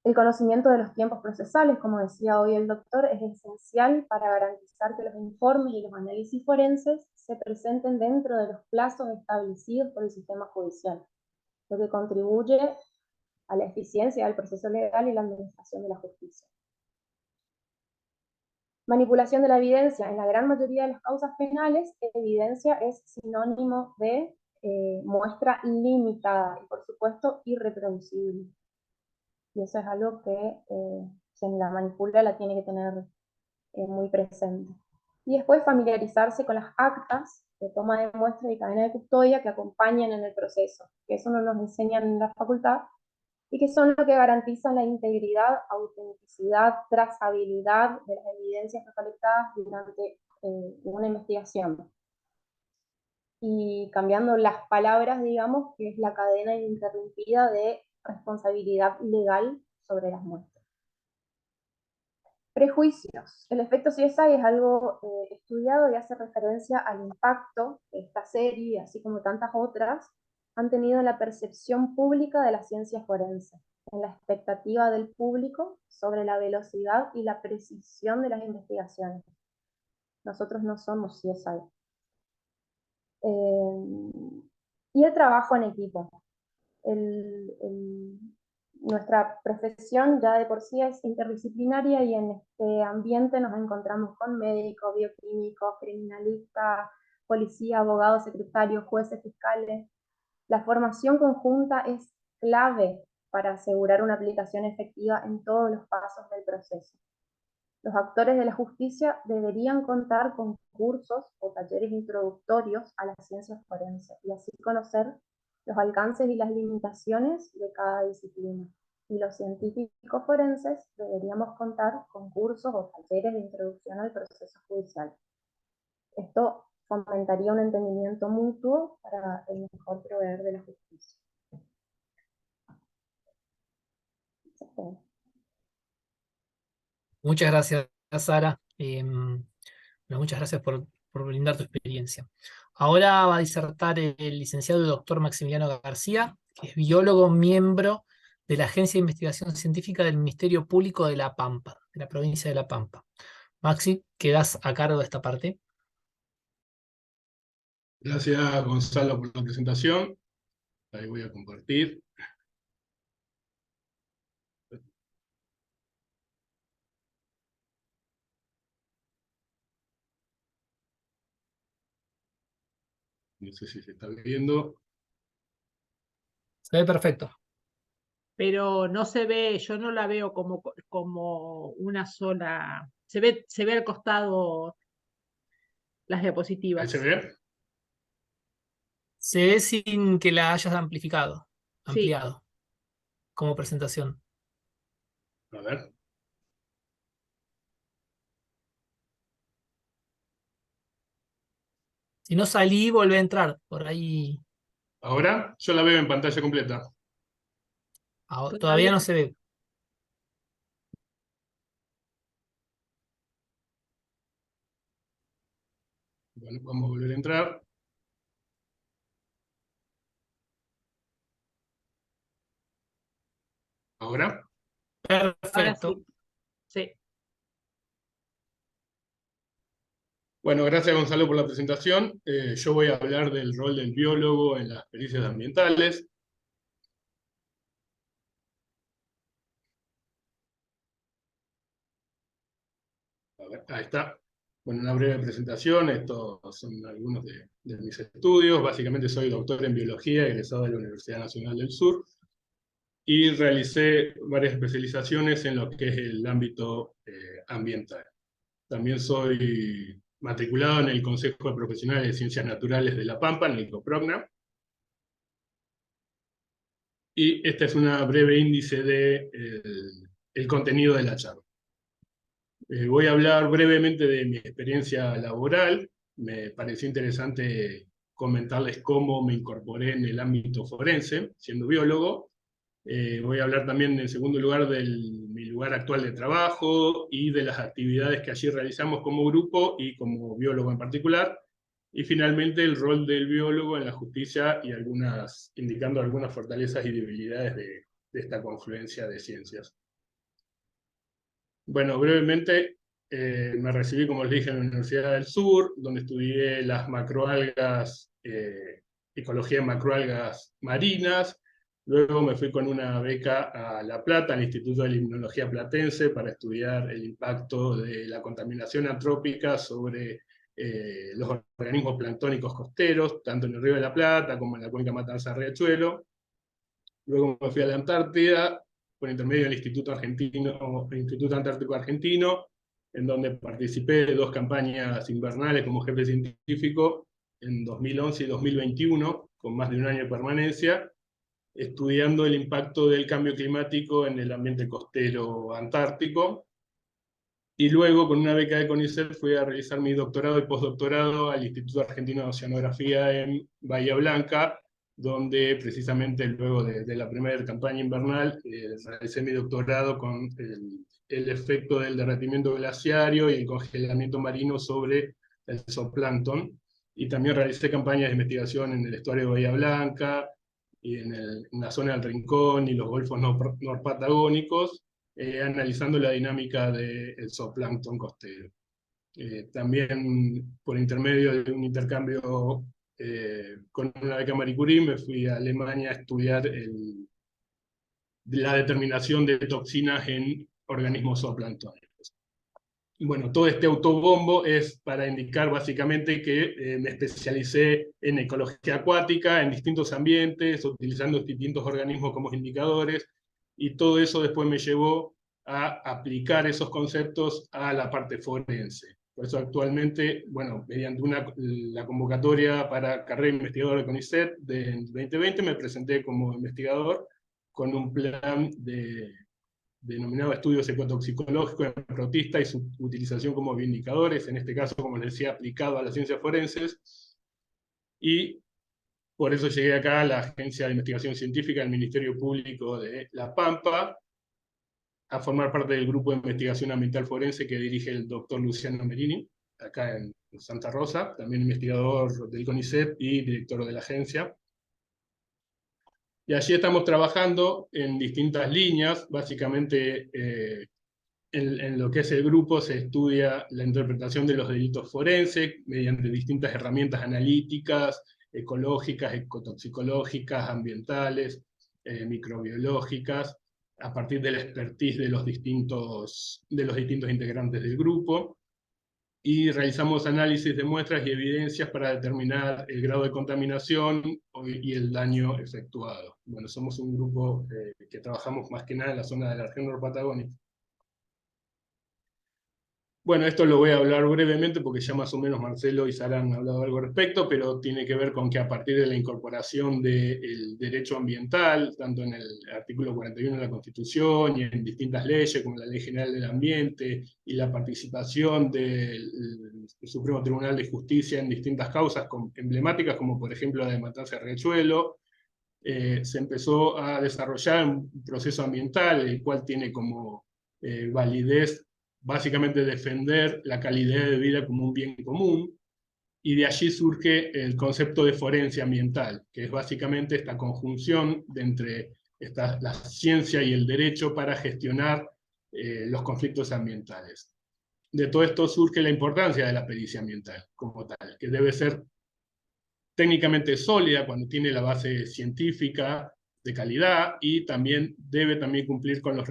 El conocimiento de los tiempos procesales, como decía hoy el doctor, es esencial para garantizar que los informes y los análisis forenses se presenten dentro de los plazos establecidos por el sistema judicial, lo que contribuye a la eficiencia del proceso legal y la administración de la justicia. Manipulación de la evidencia. En la gran mayoría de las causas penales, evidencia es sinónimo de muestra limitada y, por supuesto, irreproducible. Y eso es algo que quien la manipula la tiene que tener muy presente. Y después familiarizarse con las actas de toma de muestra y cadena de custodia que acompañan en el proceso, que eso no nos enseñan en la facultad, y que son lo que garantizan la integridad, autenticidad, trazabilidad de las evidencias recolectadas durante una investigación. Y cambiando las palabras, digamos, que es la cadena ininterrumpida de responsabilidad legal sobre las muestras. Prejuicios. El efecto CSI es algo estudiado y hace referencia al impacto que esta serie, así como tantas otras, han tenido en la percepción pública de la ciencia forense, en la expectativa del público sobre la velocidad y la precisión de las investigaciones. Nosotros no somos CSI. Y el trabajo en equipo. Nuestra profesión ya de por sí es interdisciplinaria y en este ambiente nos encontramos con médicos, bioquímicos, criminalistas, policía, abogados, secretarios, jueces, fiscales. La formación conjunta es clave para asegurar una aplicación efectiva en todos los pasos del proceso. Los actores de la justicia deberían contar con cursos o talleres introductorios a la ciencia forense y así conocer los alcances y las limitaciones de cada disciplina. Y los científicos forenses deberíamos contar con cursos o talleres de introducción al proceso judicial. Esto fomentaría un entendimiento mutuo para el mejor proveer de la justicia. Muchas gracias, Sara. Muchas gracias por brindar tu experiencia. Ahora va a disertar el licenciado y doctor Maximiliano García, que es biólogo miembro de la Agencia de Investigación Científica del Ministerio Público de La Pampa, de la provincia de La Pampa. Maxi, quedás a cargo de esta parte. Gracias, Gonzalo, por la presentación. Ahí voy a compartir. No sé si se está viendo. Se ve perfecto. Pero no se ve, yo no la veo como una sola. Se ve al costado las Ahí diapositivas. se ve. Se ve sin que la hayas amplificado, Sí, ampliado, como presentación. A ver. Si no salí, volvé a entrar. Por ahí Ahora yo la veo en pantalla completa. todavía todavía no no. se ve. Bueno, vamos a volver a entrar. Ahora. Ahora Perfecto. sí. Sí. Bueno, gracias Gonzalo por la presentación. Yo voy a hablar del rol del biólogo en las pericias ambientales. A ver, ahí está. Bueno, una breve presentación. Estos son algunos de mis estudios. Básicamente soy doctor en biología, egresado de la Universidad Nacional del Sur, y realicé varias especializaciones en lo que es el ámbito ambiental. También soy matriculado en el Consejo de Profesionales de Ciencias Naturales de La Pampa, en el COPROCNA. Y este es una breve índice de el contenido de la charla. Voy a hablar brevemente de mi experiencia laboral. Me pareció interesante comentarles cómo me incorporé en el ámbito forense, siendo biólogo. Voy a hablar también, en segundo lugar, de mi lugar actual de trabajo y de las actividades que allí realizamos como grupo y como biólogo en particular. Y finalmente, el rol del biólogo en la justicia y indicando algunas fortalezas y debilidades de esta confluencia de ciencias. Bueno, brevemente, me recibí, como les dije, en la Universidad del Sur, donde estudié las macroalgas, ecología de macroalgas marinas. Luego me fui con una beca a La Plata, al Instituto de Limnología Platense, para estudiar el impacto de la contaminación antrópica sobre los organismos planctónicos costeros, tanto en el Río de la Plata como en la cuenca Matanza-Riachuelo. Luego me fui a la Antártida, por intermedio del Instituto Antártico Argentino, en donde participé de 2 campañas invernales como jefe científico en 2011 y 2021, con más de un año de permanencia, estudiando el impacto del cambio climático en el ambiente costero antártico. Y luego, con una beca de CONICET, fui a realizar mi doctorado y postdoctorado al Instituto Argentino de Oceanografía en Bahía Blanca, donde precisamente luego de la primera campaña invernal realicé mi doctorado con el efecto del derretimiento glaciario y el congelamiento marino sobre el zooplancton. Y también realicé campañas de investigación en el estuario de Bahía Blanca, y en la zona del Rincón y los golfos norpatagónicos, analizando la dinámica del zooplancton costero. También por intermedio de un intercambio con una beca Marie Curie, me fui a Alemania a estudiar la determinación de toxinas en organismos zooplanctónicos. Bueno, todo este autobombo es para indicar básicamente que me especialicé en ecología acuática, en distintos ambientes, utilizando distintos organismos como indicadores, y todo eso después me llevó a aplicar esos conceptos a la parte forense. Por eso actualmente, bueno, mediante la convocatoria para carrera de investigador de CONICET de 2020, me presenté como investigador con un plan denominado estudios ecotoxicológicos en protista y su utilización como bioindicadores, en este caso, como les decía, aplicado a las ciencias forenses, y por eso llegué acá a la Agencia de Investigación Científica del Ministerio Público de La Pampa, a formar parte del grupo de investigación ambiental forense que dirige el doctor Luciano Merini, acá en Santa Rosa, también investigador del CONICET y director de la agencia. Y allí estamos trabajando en distintas líneas, básicamente en lo que es el grupo se estudia la interpretación de los delitos forenses mediante distintas herramientas analíticas ecológicas, ecotoxicológicas, ambientales, microbiológicas, a partir de la expertise de los distintos integrantes del grupo, y realizamos análisis de muestras y evidencias para determinar el grado de contaminación y el daño efectuado. Bueno, somos un grupo que trabajamos más que nada en la zona de la región norpatagónica. Bueno, esto lo voy a hablar brevemente porque ya más o menos Marcelo y Sara han hablado algo al respecto, pero tiene que ver con que a partir de la incorporación del derecho ambiental, tanto en el artículo 41 de la Constitución y en distintas leyes, como la Ley General del Ambiente, y la participación del Supremo Tribunal de Justicia en distintas causas emblemáticas, como por ejemplo la de Matanza de Riachuelo, se empezó a desarrollar un proceso ambiental, el cual tiene como validez básicamente defender la calidad de vida como un bien común, y de allí surge el concepto de forencia ambiental, que es básicamente esta conjunción de entre la ciencia y el derecho para gestionar los conflictos ambientales. De todo esto surge la importancia de la pericia ambiental como tal, que debe ser técnicamente sólida cuando tiene la base científica de calidad, y también debe cumplir con los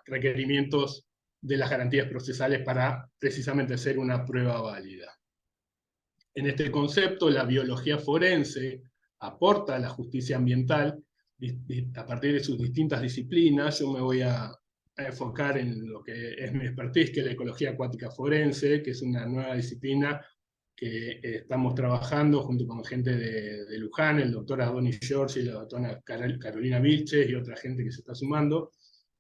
requerimientos de las garantías procesales para precisamente ser una prueba válida. En este concepto, la biología forense aporta a la justicia ambiental a partir de sus distintas disciplinas. Yo me voy a enfocar en lo que es mi expertise, que es la ecología acuática forense, que es una nueva disciplina que estamos trabajando junto con gente de Luján, el doctor Adonis George y la doctora Carolina Vilches y otra gente que se está sumando,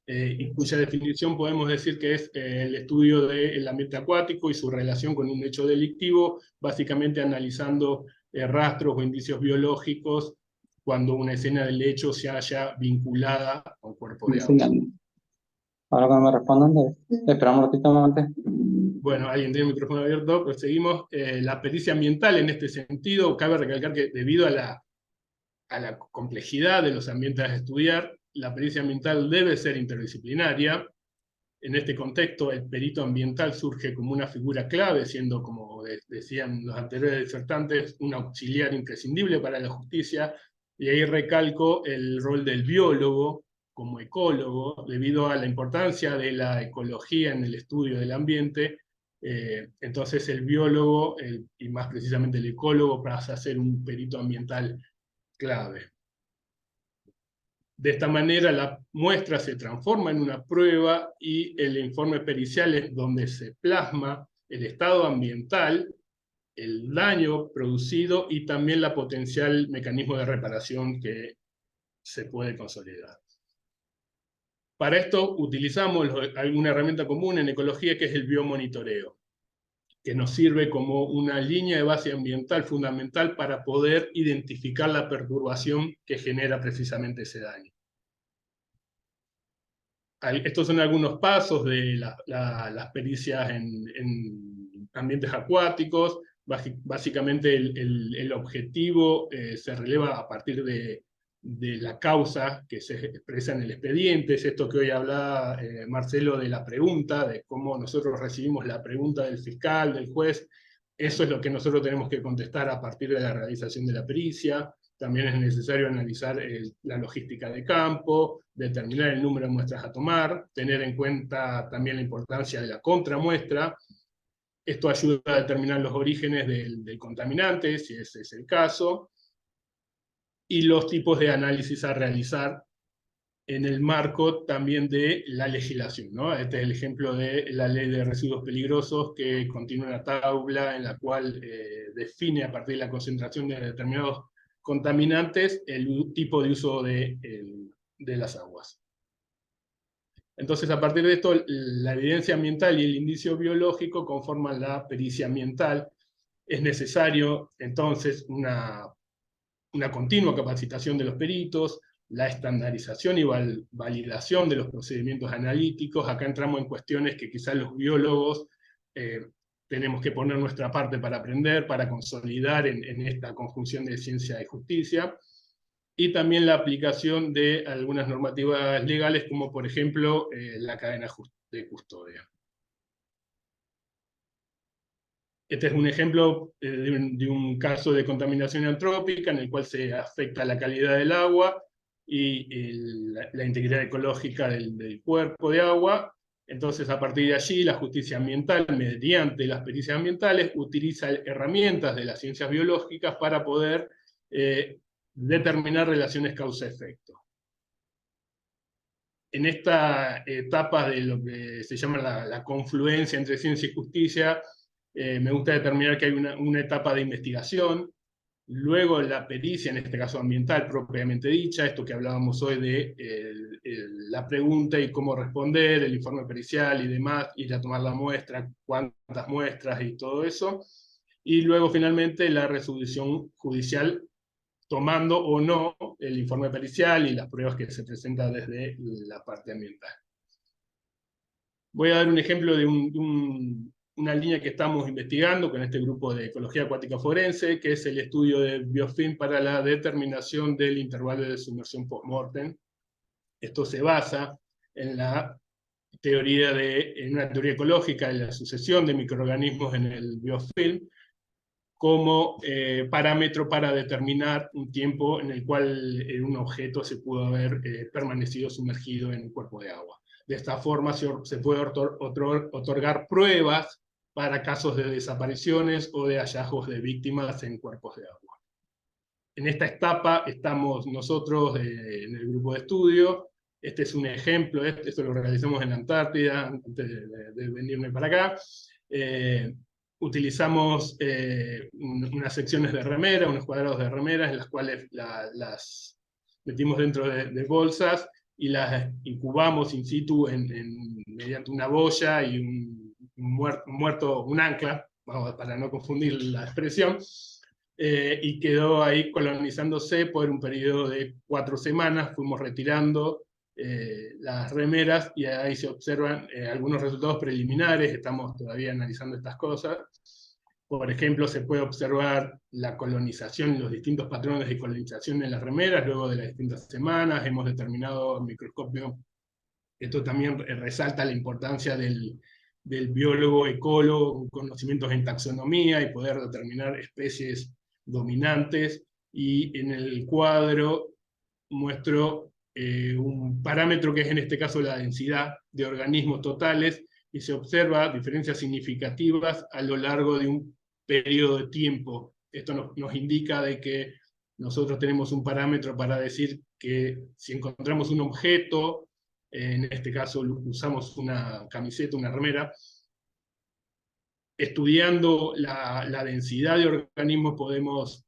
y cuya definición podemos decir que es el estudio del ambiente acuático y su relación con un hecho delictivo, básicamente analizando rastros o indicios biológicos cuando una escena del hecho se haya vinculada a un cuerpo de agua. Ahora que me respondan, esperamos un ratito antes. Bueno, alguien tiene el micrófono abierto, proseguimos. La pericia ambiental en este sentido, cabe recalcar que debido a la complejidad de los ambientes a estudiar, la pericia ambiental debe ser interdisciplinaria. En este contexto, el perito ambiental surge como una figura clave, siendo, como decían los anteriores disertantes, un auxiliar imprescindible para la justicia, y ahí recalco el rol del biólogo como ecólogo, debido a la importancia de la ecología en el estudio del ambiente. Entonces el biólogo, y más precisamente el ecólogo, pasa a ser un perito ambiental clave. De esta manera la muestra se transforma en una prueba y el informe pericial es donde se plasma el estado ambiental, el daño producido y también la potencial mecanismo de reparación que se puede consolidar. Para esto utilizamos una herramienta común en ecología, que es el biomonitoreo, que nos sirve como una línea de base ambiental fundamental para poder identificar la perturbación que genera precisamente ese daño. Estos son algunos pasos de las pericias en ambientes acuáticos. Básicamente el objetivo se releva a partir de la causa que se expresa en el expediente. Es esto que hoy hablaba Marcelo de la pregunta, de cómo nosotros recibimos la pregunta del fiscal, del juez. Eso es lo que nosotros tenemos que contestar a partir de la realización de la pericia. También es necesario analizar la logística de campo, determinar el número de muestras a tomar, tener en cuenta también la importancia de la contramuestra. Esto ayuda a determinar los orígenes del contaminante, si ese es el caso, y los tipos de análisis a realizar en el marco también de la legislación, ¿no? Este es el ejemplo de la Ley de Residuos Peligrosos, que contiene una tabla en la cual define a partir de la concentración de determinados contaminantes el tipo de uso de las aguas. Entonces, a partir de esto, la evidencia ambiental y el indicio biológico conforman la pericia ambiental. Es necesario, entonces, una continua capacitación de los peritos, la estandarización y validación de los procedimientos analíticos. Acá entramos en cuestiones que quizás los biólogos tenemos que poner nuestra parte para aprender, para consolidar en esta conjunción de ciencia y justicia, y también la aplicación de algunas normativas legales, como por ejemplo, la cadena de custodia. Este es un ejemplo de un caso de contaminación antrópica en el cual se afecta la calidad del agua y la integridad ecológica del cuerpo de agua. Entonces, a partir de allí, la justicia ambiental, mediante las pericias ambientales, utiliza herramientas de las ciencias biológicas para poder determinar relaciones causa-efecto. En esta etapa de lo que se llama la confluencia entre ciencia y justicia, me gusta determinar que hay una etapa de investigación, luego la pericia, en este caso ambiental propiamente dicha, esto que hablábamos hoy de la pregunta y cómo responder, el informe pericial y demás, ir a tomar la muestra, cuántas muestras y todo eso, y luego finalmente la resolución judicial tomando o no el informe pericial y las pruebas que se presentan desde la parte ambiental. Voy a dar un ejemplo de una línea que estamos investigando con este grupo de ecología acuática forense, que es el estudio de biofilm para la determinación del intervalo de sumersión post-mortem. Esto se basa en una teoría ecológica de la sucesión de microorganismos en el biofilm, como parámetro para determinar un tiempo en el cual un objeto se pudo haber permanecido sumergido en un cuerpo de agua. De esta forma se puede otorgar pruebas para casos de desapariciones o de hallazgos de víctimas en cuerpos de agua. En esta etapa estamos nosotros en el grupo de estudio. Este es un ejemplo, esto lo realizamos en la Antártida antes de venirme para acá. Utilizamos unas secciones de remera, unos cuadrados de remeras, en las cuales las metimos dentro de bolsas y las incubamos in situ mediante una boya y un ancla, para no confundir la expresión, y quedó ahí colonizándose por un periodo de 4 semanas. Fuimos retirando las remeras y ahí se observan algunos resultados preliminares. Estamos todavía analizando estas cosas. Por ejemplo, se puede observar la colonización, los distintos patrones de colonización en las remeras luego de las distintas semanas. Hemos determinado en microscopio, esto también resalta la importancia del biólogo ecólogo con conocimientos en taxonomía y poder determinar especies dominantes. Y en el cuadro muestro un parámetro que es en este caso la densidad de organismos totales, y se observa diferencias significativas a lo largo de un periodo de tiempo. Esto nos indica de que nosotros tenemos un parámetro para decir que si encontramos un objeto, en este caso usamos una camiseta, una remera, estudiando la densidad de organismos podemos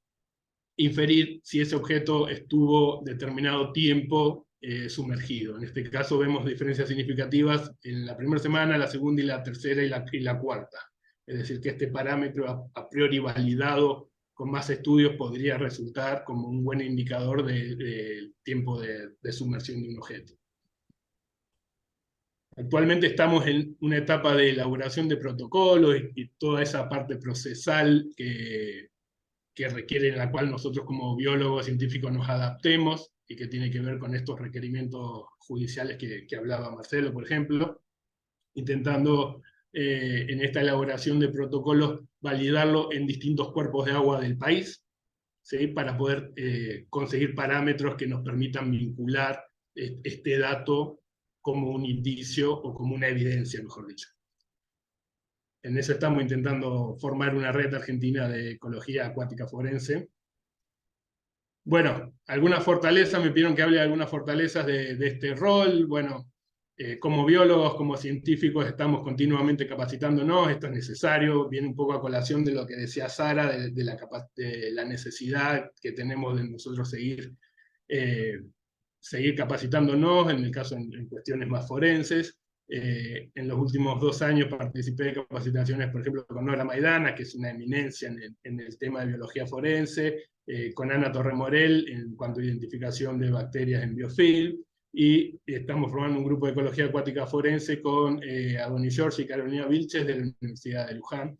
inferir si ese objeto estuvo determinado tiempo sumergido. En este caso vemos diferencias significativas en la primera semana, la segunda y la tercera y la cuarta. Es decir, que este parámetro a priori validado con más estudios podría resultar como un buen indicador del tiempo de sumersión de un objeto. Actualmente estamos en una etapa de elaboración de protocolos y toda esa parte procesal que requiere, en la cual nosotros como biólogos científicos nos adaptemos, y que tiene que ver con estos requerimientos judiciales que hablaba Marcelo, por ejemplo, intentando en esta elaboración de protocolos validarlo en distintos cuerpos de agua del país, ¿sí? Para poder conseguir parámetros que nos permitan vincular este dato como un indicio o como una evidencia, mejor dicho. En eso estamos intentando formar una red argentina de ecología acuática forense. Bueno, algunas fortalezas, me pidieron que hable de algunas fortalezas de este rol. Bueno, como biólogos, como científicos, estamos continuamente capacitándonos, esto es necesario, viene un poco a colación de lo que decía Sara, de la necesidad que tenemos de nosotros seguir capacitándonos, en el caso en cuestiones más forenses. En los últimos 2 años participé de capacitaciones, por ejemplo, con Nora Maidana, que es una eminencia en el tema de biología forense, con Ana Torremorel en cuanto a identificación de bacterias en biofilm, y estamos formando un grupo de ecología acuática forense con Adonis George y Carolina Vilches de la Universidad de Luján.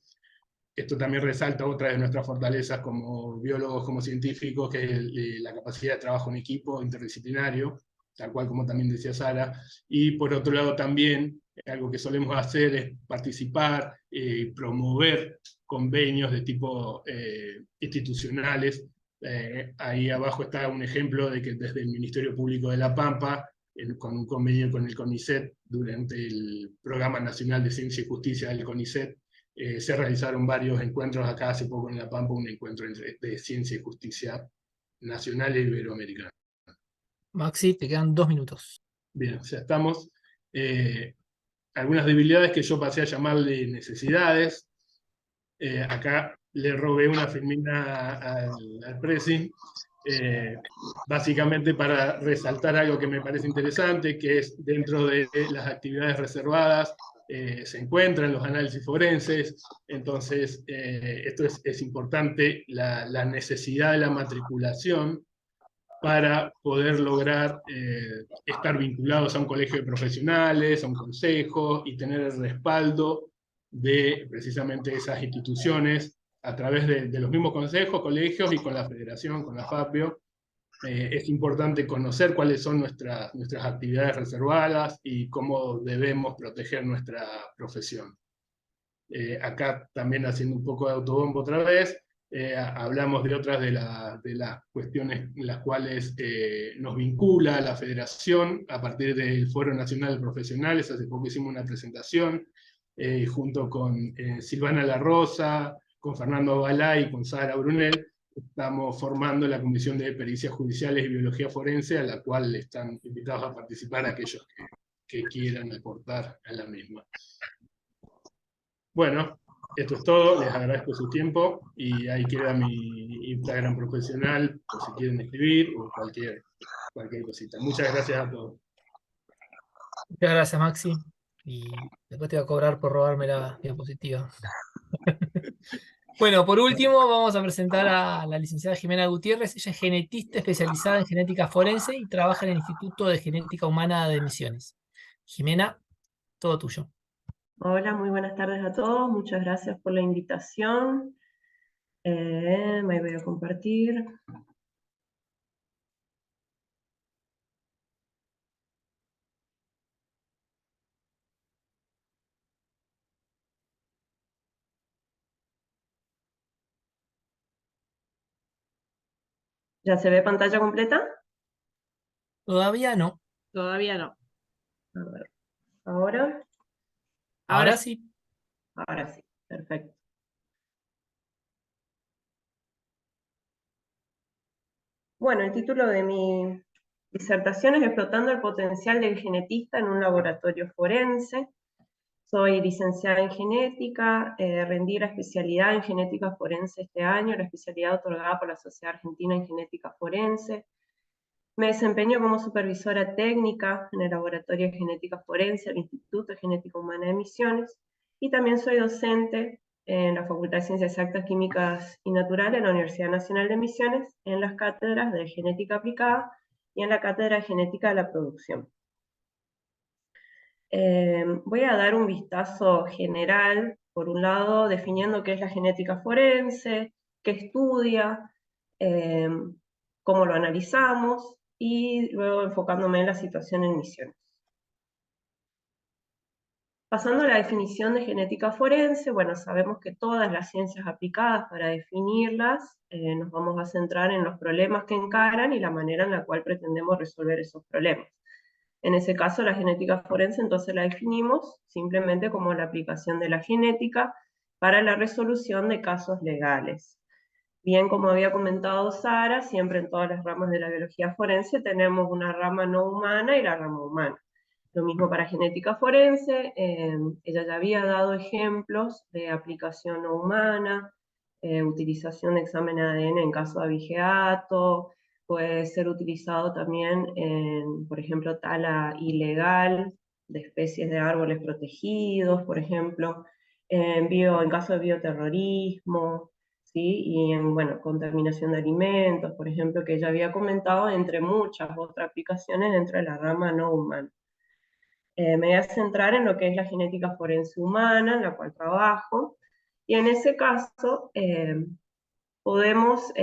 Esto también resalta otra de nuestras fortalezas como biólogos, como científicos, que es la capacidad de trabajo en equipo interdisciplinario, tal cual como también decía Sara, y por otro lado también algo que solemos hacer es participar y promover convenios de tipo institucionales. Ahí abajo está un ejemplo de que desde el Ministerio Público de La Pampa, con un convenio con el CONICET, durante el Programa Nacional de Ciencia y Justicia del CONICET, se realizaron varios encuentros acá hace poco en La Pampa, un encuentro de ciencia y justicia nacional e iberoamericana. Maxi, te quedan 2 minutos. Bien, ya estamos. Algunas debilidades que yo pasé a llamarle necesidades. Acá le robé una filmina al Presi, básicamente para resaltar algo que me parece interesante, que es dentro de las actividades reservadas, se encuentran los análisis forenses. Entonces esto es importante, la necesidad de la matriculación para poder lograr estar vinculados a un colegio de profesionales, a un consejo, y tener el respaldo de precisamente esas instituciones a través de los mismos consejos, colegios, y con la federación, con la FAPIO. Es importante conocer cuáles son nuestras actividades reservadas y cómo debemos proteger nuestra profesión. Acá también, haciendo un poco de autobombo otra vez, hablamos de otras de las cuestiones en las cuales nos vincula la federación a partir del Foro Nacional de Profesionales. Hace poco hicimos una presentación junto con Silvana La Rosa, con Fernando Balay y con Sara Brunel. Estamos formando la Comisión de Pericias Judiciales y Biología Forense, a la cual están invitados a participar aquellos que quieran aportar a la misma. Bueno, esto es todo, les agradezco su tiempo, y ahí queda mi Instagram profesional, por si quieren escribir, o cualquier cosita. Muchas gracias a todos. Muchas gracias, Maxi. Y después te voy a cobrar por robarme la diapositiva. Bueno, por último, vamos a presentar a la licenciada Jimena Gutiérrez. Ella es genetista especializada en genética forense y trabaja en el Instituto de Genética Humana de Misiones. Jimena, todo tuyo. Hola, muy buenas tardes a todos. Muchas gracias por la invitación. Me voy a compartir. ¿Ya se ve pantalla completa? Todavía no. Todavía no. A ver, ahora. Ahora sí. Ahora sí, perfecto. Bueno, el título de mi disertación es Explotando el potencial del genetista en un laboratorio forense. Soy licenciada en genética, rendí la especialidad en genética forense este año, la especialidad otorgada por la Sociedad Argentina en Genética Forense. Me desempeño como supervisora técnica en el Laboratorio de Genética Forense del Instituto de Genética Humana de Misiones, y también soy docente en la Facultad de Ciencias Exactas, Químicas y Naturales de la Universidad Nacional de Misiones, en las cátedras de Genética Aplicada y en la Cátedra de Genética de la Producción. Voy a dar un vistazo general, por un lado, definiendo qué es la genética forense, qué estudia, cómo lo analizamos, y luego enfocándome en la situación en Misiones. Pasando a la definición de genética forense, bueno, sabemos que todas las ciencias aplicadas, para definirlas, nos vamos a centrar en los problemas que encaran y la manera en la cual pretendemos resolver esos problemas. En ese caso, la genética forense entonces la definimos simplemente como la aplicación de la genética para la resolución de casos legales. Bien, como había comentado Sara, siempre en todas las ramas de la biología forense tenemos una rama no humana y la rama humana. Lo mismo para genética forense, ella ya había dado ejemplos de aplicación no humana, utilización de examen de ADN en caso de abigeato, puede ser utilizado también en, por ejemplo, tala ilegal de especies de árboles protegidos, por ejemplo, en caso de bioterrorismo, ¿sí? Y en, bueno, contaminación de alimentos, por ejemplo, que ella había comentado, entre muchas otras aplicaciones dentro de la rama no humana. Me voy a centrar en lo que es la genética forense humana, en la cual trabajo, y en ese caso podemos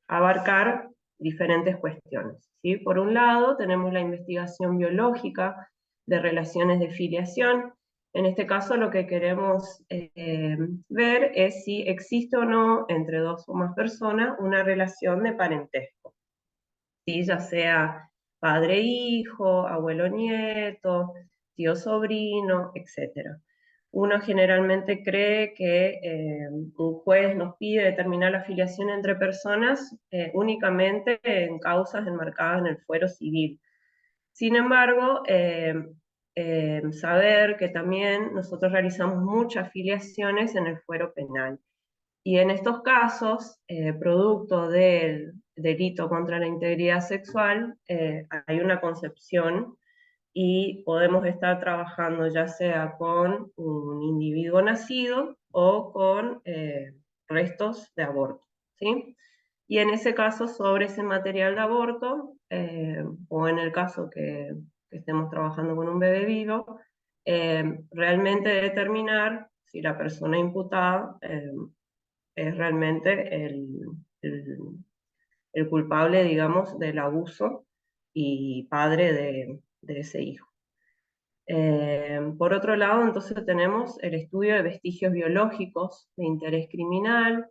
abarcar diferentes cuestiones, ¿sí? Por un lado, tenemos la investigación biológica de relaciones de filiación. En este caso lo que queremos ver es si existe o no entre dos o más personas una relación de parentesco, ¿sí? Ya sea padre-hijo, abuelo-nieto, tío-sobrino, etc. Uno generalmente cree que un juez nos pide determinar la filiación entre personas únicamente en causas enmarcadas en el fuero civil. Sin embargo, saber que también nosotros realizamos muchas filiaciones en el fuero penal. Y en estos casos, producto del delito contra la integridad sexual, hay una concepción y podemos estar trabajando ya sea con un individuo nacido o con restos de aborto, ¿sí? Y en ese caso, sobre ese material de aborto, o en el caso que estemos trabajando con un bebé vivo, realmente determinar si la persona imputada es realmente el culpable, digamos, del abuso y padre de ese hijo. Por otro lado, entonces tenemos el estudio de vestigios biológicos de interés criminal.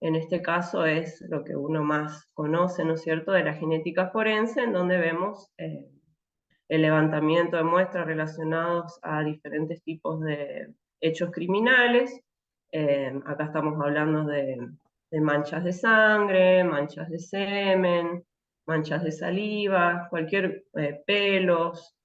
En este caso es lo que uno más conoce, ¿no es cierto?, de la genética forense, en donde vemos el levantamiento de muestras relacionados a diferentes tipos de hechos criminales. Acá estamos hablando de manchas de sangre, manchas de semen, manchas de saliva, cualquier pelos,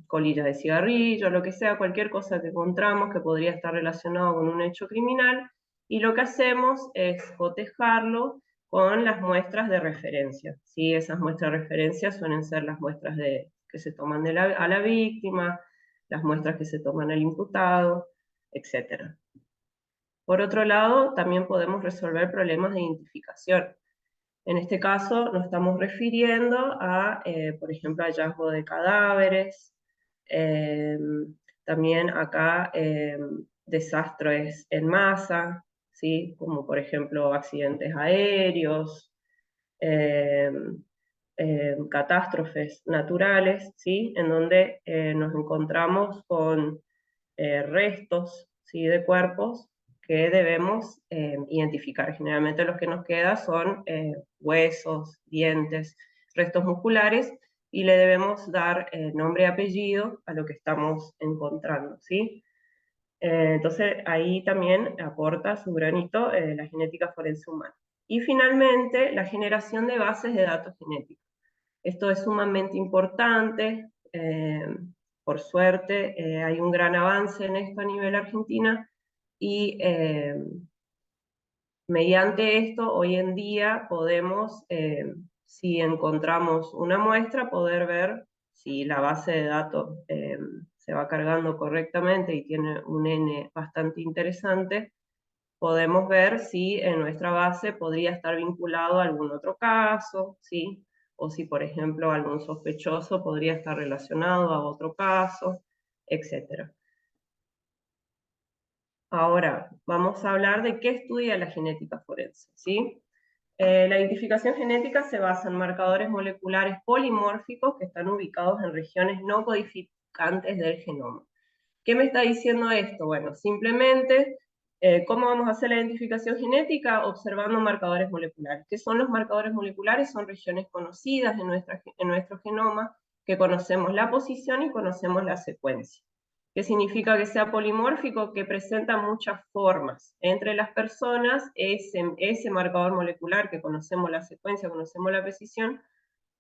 colillas de cigarrillo, lo que sea, cualquier cosa que encontramos que podría estar relacionado con un hecho criminal, y lo que hacemos es cotejarlo con las muestras de referencia, ¿sí? Esas muestras de referencia suelen ser las muestras que se toman a la víctima, las muestras que se toman al imputado, etc. Por otro lado, también podemos resolver problemas de identificación. En este caso nos estamos refiriendo a, por ejemplo, hallazgo de cadáveres, también acá desastres en masa, ¿sí? Como por ejemplo accidentes aéreos, catástrofes naturales, ¿sí? En donde nos encontramos con restos, ¿sí?, de cuerpos que debemos identificar. Generalmente los que nos quedan son huesos, dientes, restos musculares, y le debemos dar nombre y apellido a lo que estamos encontrando, ¿sí? Entonces ahí también aporta su granito la genética forense humana. Y finalmente, la generación de bases de datos genéticos. Esto es sumamente importante. Por suerte hay un gran avance en esto a nivel Argentina, y mediante esto hoy en día podemos, si encontramos una muestra, poder ver si la base de datos se va cargando correctamente y tiene un N bastante interesante. Podemos ver si en nuestra base podría estar vinculado a algún otro caso, ¿sí? O si, por ejemplo, algún sospechoso podría estar relacionado a otro caso, etc. Ahora, vamos a hablar de qué estudia la genética forense, ¿sí? La identificación genética se basa en marcadores moleculares polimórficos que están ubicados en regiones no codificantes del genoma. ¿Qué me está diciendo esto? Bueno, simplemente, ¿cómo vamos a hacer la identificación genética? Observando marcadores moleculares. ¿Qué son los marcadores moleculares? Son regiones conocidas en nuestro genoma, que conocemos la posición y conocemos la secuencia. ¿Qué significa que sea polimórfico? Que presenta muchas formas. Entre las personas, ese marcador molecular, que conocemos la secuencia, conocemos la precisión,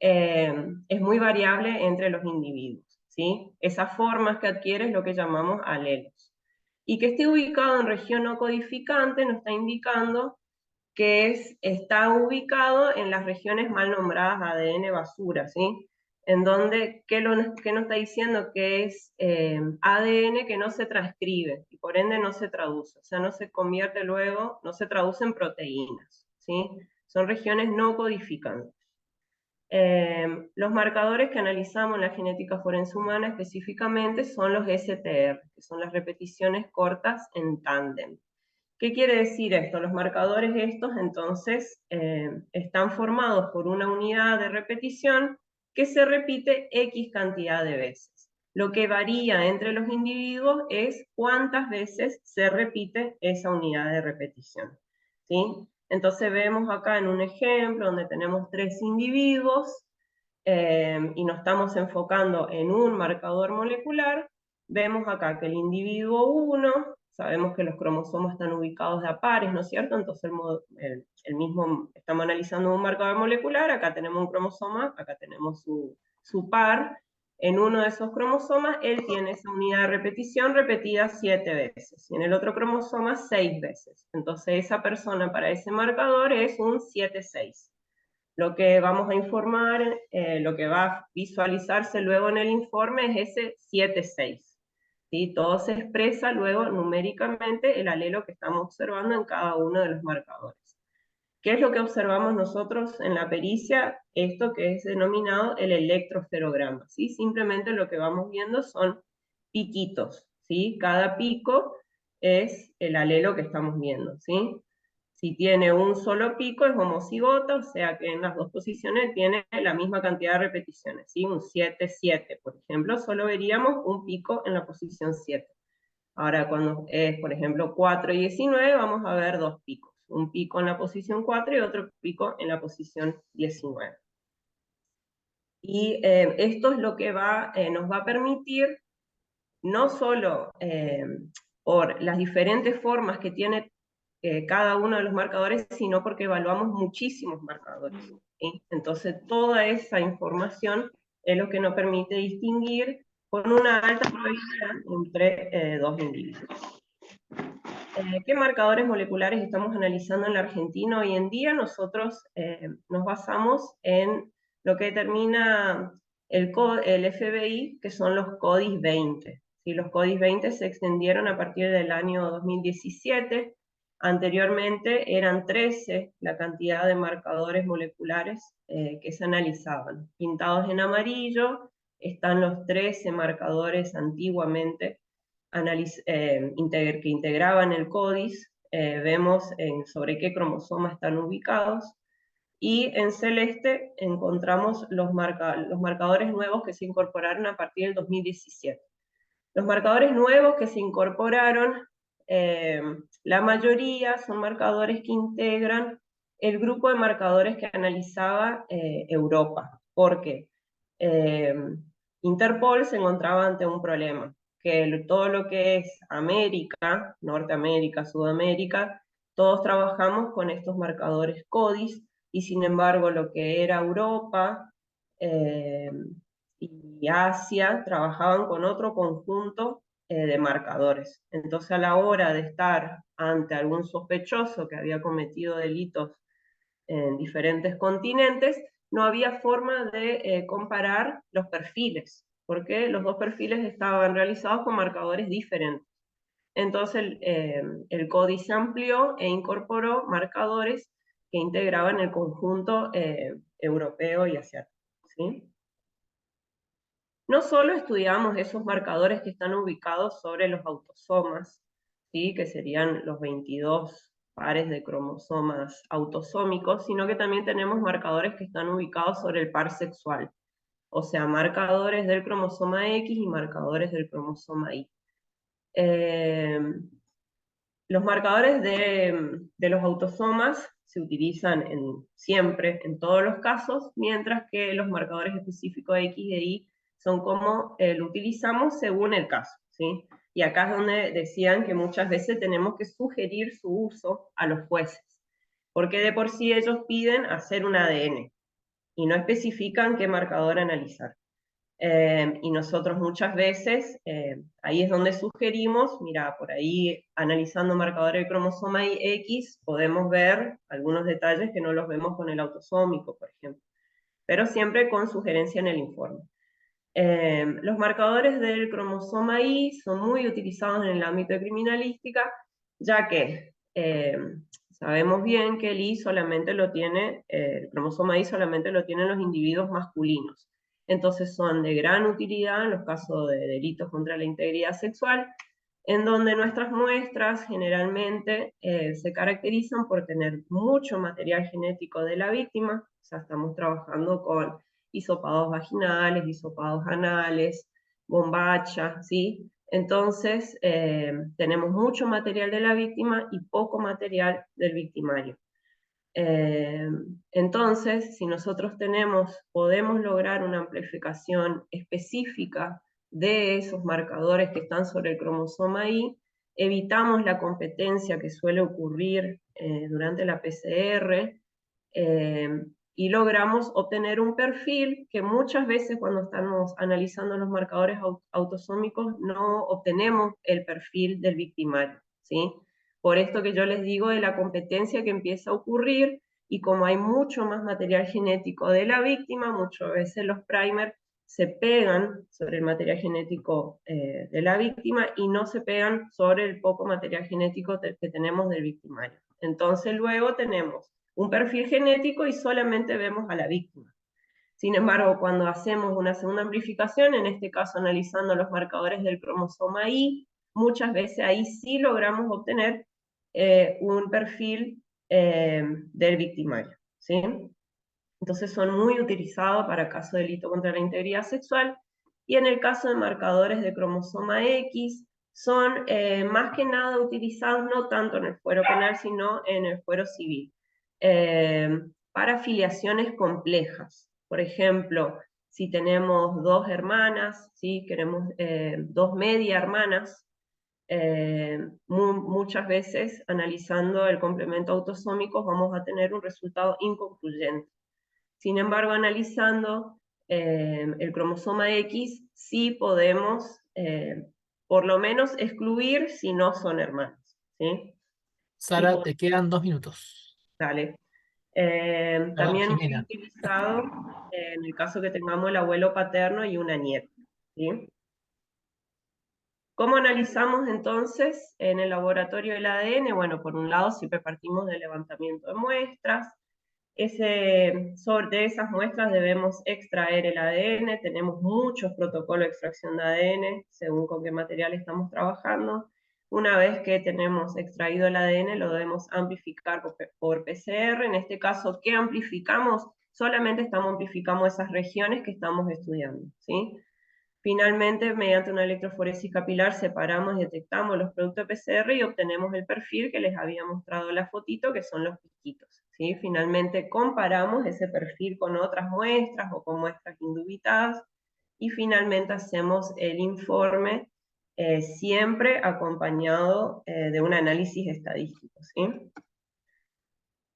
es muy variable entre los individuos, ¿sí? Esas formas que adquiere es lo que llamamos alelos. Y que esté ubicado en región no codificante nos está indicando que está ubicado en las regiones mal nombradas ADN basura, ¿sí? En donde, ¿qué nos está diciendo? Que es ADN que no se transcribe, y por ende no se traduce, o sea, no se convierte luego, no se traduce en proteínas, ¿sí? Son regiones no codificantes. Los marcadores que analizamos en la genética forense humana específicamente son los STR, que son las repeticiones cortas en tándem. ¿Qué quiere decir esto? Los marcadores estos, entonces, están formados por una unidad de repetición que se repite X cantidad de veces. Lo que varía entre los individuos es cuántas veces se repite esa unidad de repetición, ¿sí? Entonces vemos acá en un ejemplo donde tenemos 3 individuos y nos estamos enfocando en un marcador molecular. Vemos acá que el individuo 1, sabemos que los cromosomas están ubicados de a pares, ¿no es cierto? Entonces el mismo, estamos analizando un marcador molecular, acá tenemos un cromosoma, acá tenemos su par. En uno de esos cromosomas, él tiene esa unidad de repetición repetida 7 veces, y en el otro cromosoma 6 veces. Entonces esa persona para ese marcador es un 7-6. Lo que vamos a informar, lo que va a visualizarse luego en el informe es ese 7-6. ¿Sí? Todo se expresa luego numéricamente el alelo que estamos observando en cada uno de los marcadores. ¿Qué es lo que observamos nosotros en la pericia? Esto que es denominado el electroferograma, ¿sí? Simplemente lo que vamos viendo son piquitos, ¿sí? Cada pico es el alelo que estamos viendo, ¿sí? Si tiene un solo pico es homocigota, o sea que en las dos posiciones tiene la misma cantidad de repeticiones, ¿sí? Un 7-7, por ejemplo, solo veríamos un pico en la posición 7. Ahora, cuando es, por ejemplo, 4 y 19, vamos a ver 2 picos. Un pico en la posición 4 y otro pico en la posición 19. Y esto es lo que nos va a permitir, no solo por las diferentes formas que tiene cada uno de los marcadores, sino porque evaluamos muchísimos marcadores, ¿sí? Entonces, toda esa información es lo que nos permite distinguir con una alta probabilidad entre dos individuos. ¿Qué marcadores moleculares estamos analizando en la Argentina hoy en día? Nosotros nos basamos en lo que determina el FBI, que son los CODIS 20. ¿Sí? Los CODIS 20 se extendieron a partir del año 2017. Anteriormente eran 13 la cantidad de marcadores moleculares que se analizaban. Pintados en amarillo están los 13 marcadores antiguamente que integraban el CODIS. Vemos sobre qué cromosoma están ubicados, y en celeste encontramos los marcadores nuevos que se incorporaron a partir del 2017. Los marcadores nuevos que se incorporaron, la mayoría son marcadores que integran el grupo de marcadores que analizaba Europa, porque Interpol se encontraba ante un problema, que todo lo que es América, Norteamérica, Sudamérica, todos trabajamos con estos marcadores CODIS, y sin embargo lo que era Europa y Asia trabajaban con otro conjunto de marcadores. Entonces, a la hora de estar ante algún sospechoso que había cometido delitos en diferentes continentes, no había forma de comparar los perfiles, porque los dos perfiles estaban realizados con marcadores diferentes. Entonces el CODIS se amplió e incorporó marcadores que integraban el conjunto europeo y asiático, ¿sí? No solo estudiamos esos marcadores que están ubicados sobre los autosomas, ¿sí? Que serían los 22 pares de cromosomas autosómicos, sino que también tenemos marcadores que están ubicados sobre el par sexual, o sea, marcadores del cromosoma X y marcadores del cromosoma Y. Los marcadores de los autosomas se utilizan siempre, en todos los casos, mientras que los marcadores específicos de X y de Y son como lo utilizamos según el caso, ¿sí? Y acá es donde decían que muchas veces tenemos que sugerir su uso a los jueces, porque de por sí ellos piden hacer un ADN y no especifican qué marcador analizar. Y nosotros muchas veces, ahí es donde sugerimos, mira, por ahí analizando marcadores de cromosoma X, podemos ver algunos detalles que no los vemos con el autosómico, por ejemplo, pero siempre con sugerencia en el informe. Los marcadores del cromosoma Y son muy utilizados en el ámbito de criminalística, ya que sabemos bien que el cromosoma Y solamente lo tienen los individuos masculinos. Entonces son de gran utilidad en los casos de delitos contra la integridad sexual, en donde nuestras muestras generalmente se caracterizan por tener mucho material genético de la víctima. O sea, estamos trabajando con hisopados vaginales, hisopados anales, bombacha, ¿sí? Entonces, tenemos mucho material de la víctima y poco material del victimario. Entonces, si nosotros podemos lograr una amplificación específica de esos marcadores que están sobre el cromosoma Y, evitamos la competencia que suele ocurrir durante la PCR, y logramos obtener un perfil que muchas veces cuando estamos analizando los marcadores autosómicos no obtenemos el perfil del victimario, ¿sí? Por esto que yo les digo de la competencia que empieza a ocurrir, y como hay mucho más material genético de la víctima, muchas veces los primers se pegan sobre el material genético de la víctima y no se pegan sobre el poco material genético que tenemos del victimario. Entonces luego tenemos un perfil genético y solamente vemos a la víctima. Sin embargo, cuando hacemos una segunda amplificación, en este caso analizando los marcadores del cromosoma Y, muchas veces ahí sí logramos obtener un perfil del victimario, ¿sí? Entonces son muy utilizados para casos de delito contra la integridad sexual, y en el caso de marcadores de cromosoma X, son más que nada utilizados no tanto en el fuero penal, sino en el fuero civil, para filiaciones complejas. Por ejemplo, si tenemos dos hermanas, ¿sí? Queremos dos media hermanas, muchas veces analizando el complemento autosómico vamos a tener un resultado inconcluyente. Sin embargo, analizando el cromosoma X, sí podemos por lo menos excluir si no son hermanos, ¿sí? Sara, te quedan 2 minutos. Dale. Perdón, También muy Jimena. utilizado en el caso que tengamos el abuelo paterno y una nieta, ¿sí? ¿Cómo analizamos entonces en el laboratorio el ADN? Bueno, por un lado siempre partimos del levantamiento de muestras. De esas muestras debemos extraer el ADN, tenemos muchos protocolos de extracción de ADN, según con qué material estamos trabajando. Una vez que tenemos extraído el ADN, lo debemos amplificar por PCR. En este caso, ¿qué amplificamos? Solamente amplificamos esas regiones que estamos estudiando, ¿sí? Finalmente, mediante una electroforesis capilar, separamos y detectamos los productos de PCR y obtenemos el perfil que les había mostrado en la fotito, que son los piquitos, ¿sí? Finalmente, comparamos ese perfil con otras muestras o con muestras indubitadas, y finalmente hacemos el informe, siempre acompañado de un análisis estadístico, ¿sí?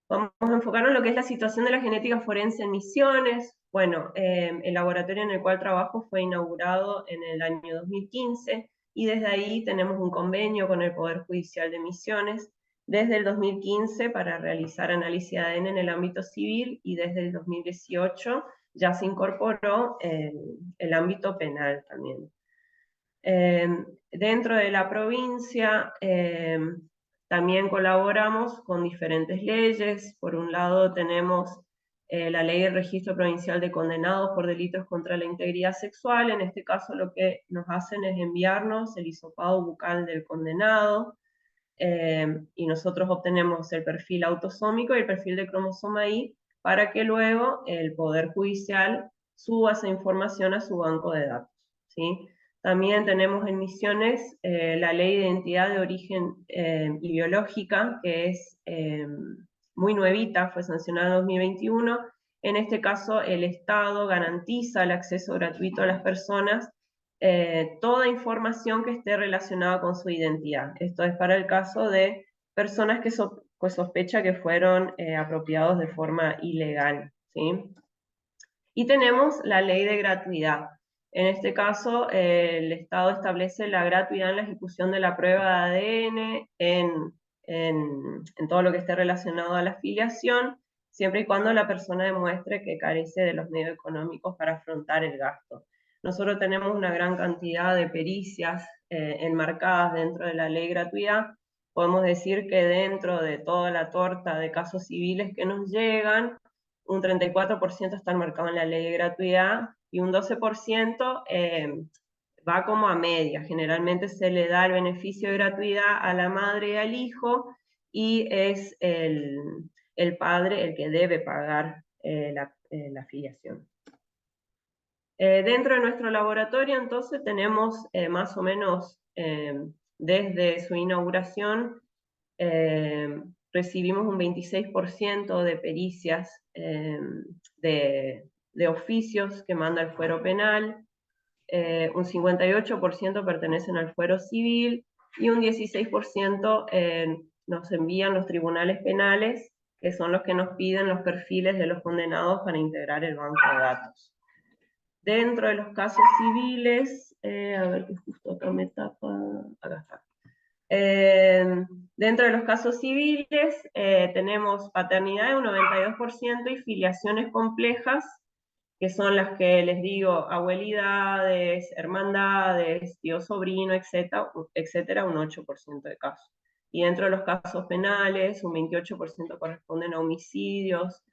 Vamos a enfocarnos en lo que es la situación de la genética forense en Misiones. Bueno, el laboratorio en el cual trabajo fue inaugurado en el año 2015, y desde ahí tenemos un convenio con el Poder Judicial de Misiones desde el 2015 para realizar análisis de ADN en el ámbito civil, y desde el 2018 ya se incorporó el ámbito penal también. Dentro de la provincia también colaboramos con diferentes leyes. Por un lado tenemos la ley del registro provincial de condenados por delitos contra la integridad sexual. En este caso lo que nos hacen es enviarnos el hisopado bucal del condenado, y nosotros obtenemos el perfil autosómico y el perfil de cromosoma Y, para que luego el Poder Judicial suba esa información a su banco de datos, ¿sí? También tenemos en Misiones la Ley de Identidad de Origen y Biológica, que es muy nuevita, fue sancionada en 2021. En este caso, el Estado garantiza el acceso gratuito a las personas, toda información que esté relacionada con su identidad. Esto es para el caso de personas que sospecha que fueron apropiados de forma ilegal, ¿sí? Y tenemos la ley de gratuidad. En este caso, el Estado establece la gratuidad en la ejecución de la prueba de ADN en todo lo que esté relacionado a la filiación, siempre y cuando la persona demuestre que carece de los medios económicos para afrontar el gasto. Nosotros tenemos una gran cantidad de pericias enmarcadas dentro de la ley de gratuidad. Podemos decir que dentro de toda la torta de casos civiles que nos llegan, un 34% está marcado en la ley de gratuidad, y un 12% va como a media. Generalmente se le da el beneficio de gratuidad a la madre y al hijo, y es el padre el que debe pagar la filiación. Dentro de nuestro laboratorio, entonces, tenemos más o menos desde su inauguración, recibimos un 26% de pericias de oficios que manda el fuero penal, un 58% pertenecen al fuero civil y un 16% nos envían los tribunales penales, que son los que nos piden los perfiles de los condenados para integrar el banco de datos. Dentro de los casos civiles, a ver que justo acá me tapa, acá está. Dentro de los casos civiles tenemos paternidad de un 92% y filiaciones complejas, que son las que les digo, abuelidades, hermandades, tío sobrino, etcétera, un 8% de casos. Y dentro de los casos penales, un 28% corresponden a homicidios,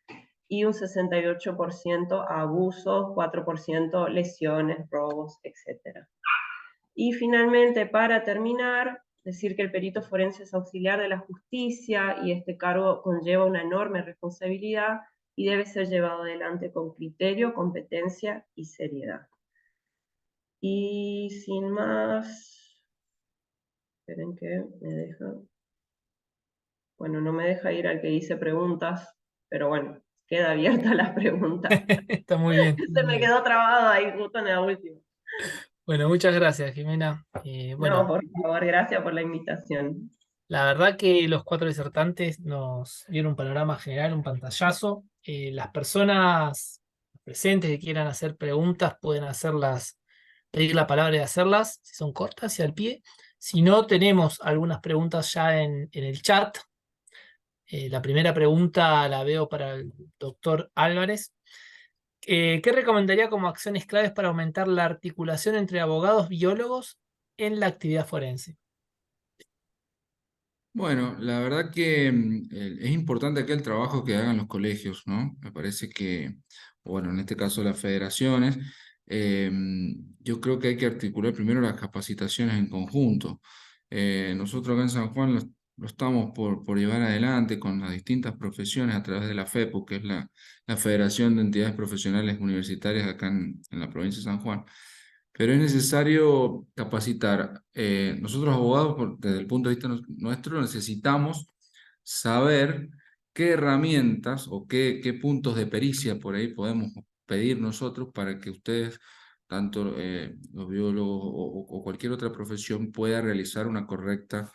y un 68% a abusos, 4% lesiones, robos, etc. Y finalmente, para terminar, decir que el perito forense es auxiliar de la justicia y este cargo conlleva una enorme responsabilidad y debe ser llevado adelante con criterio, competencia y seriedad. Y sin más, esperen que me deja. Bueno, no me deja ir al que dice preguntas, pero bueno, queda abierta la pregunta. Está muy bien. Se me quedó trabado ahí justo en la última. Bueno, muchas gracias, Jimena. No, Bueno, por favor, gracias por la invitación. la verdad que los 4 disertantes nos dieron un panorama general, un pantallazo. Las personas presentes que quieran hacer preguntas pueden hacerlas, pedir la palabra y hacerlas, si son cortas y al pie. Si no, tenemos algunas preguntas ya en el chat. La primera pregunta la veo para el doctor Álvarez. ¿Qué recomendaría como acciones claves para aumentar la articulación entre abogados biólogos en la actividad forense? Bueno, la verdad que es importante acá el trabajo que hagan los colegios, ¿no? Me parece que, bueno, en este caso las federaciones, yo creo que hay que articular primero las capacitaciones en conjunto. Nosotros acá en San Juan lo estamos por llevar adelante con las distintas profesiones a través de la FEPU, que es la Federación de Entidades Profesionales Universitarias acá en la provincia de San Juan. Pero es necesario capacitar. Nosotros abogados, desde el punto de vista nuestro, necesitamos saber qué herramientas o qué puntos de pericia por ahí podemos pedir nosotros para que ustedes, tanto los biólogos o cualquier otra profesión, pueda realizar una correcta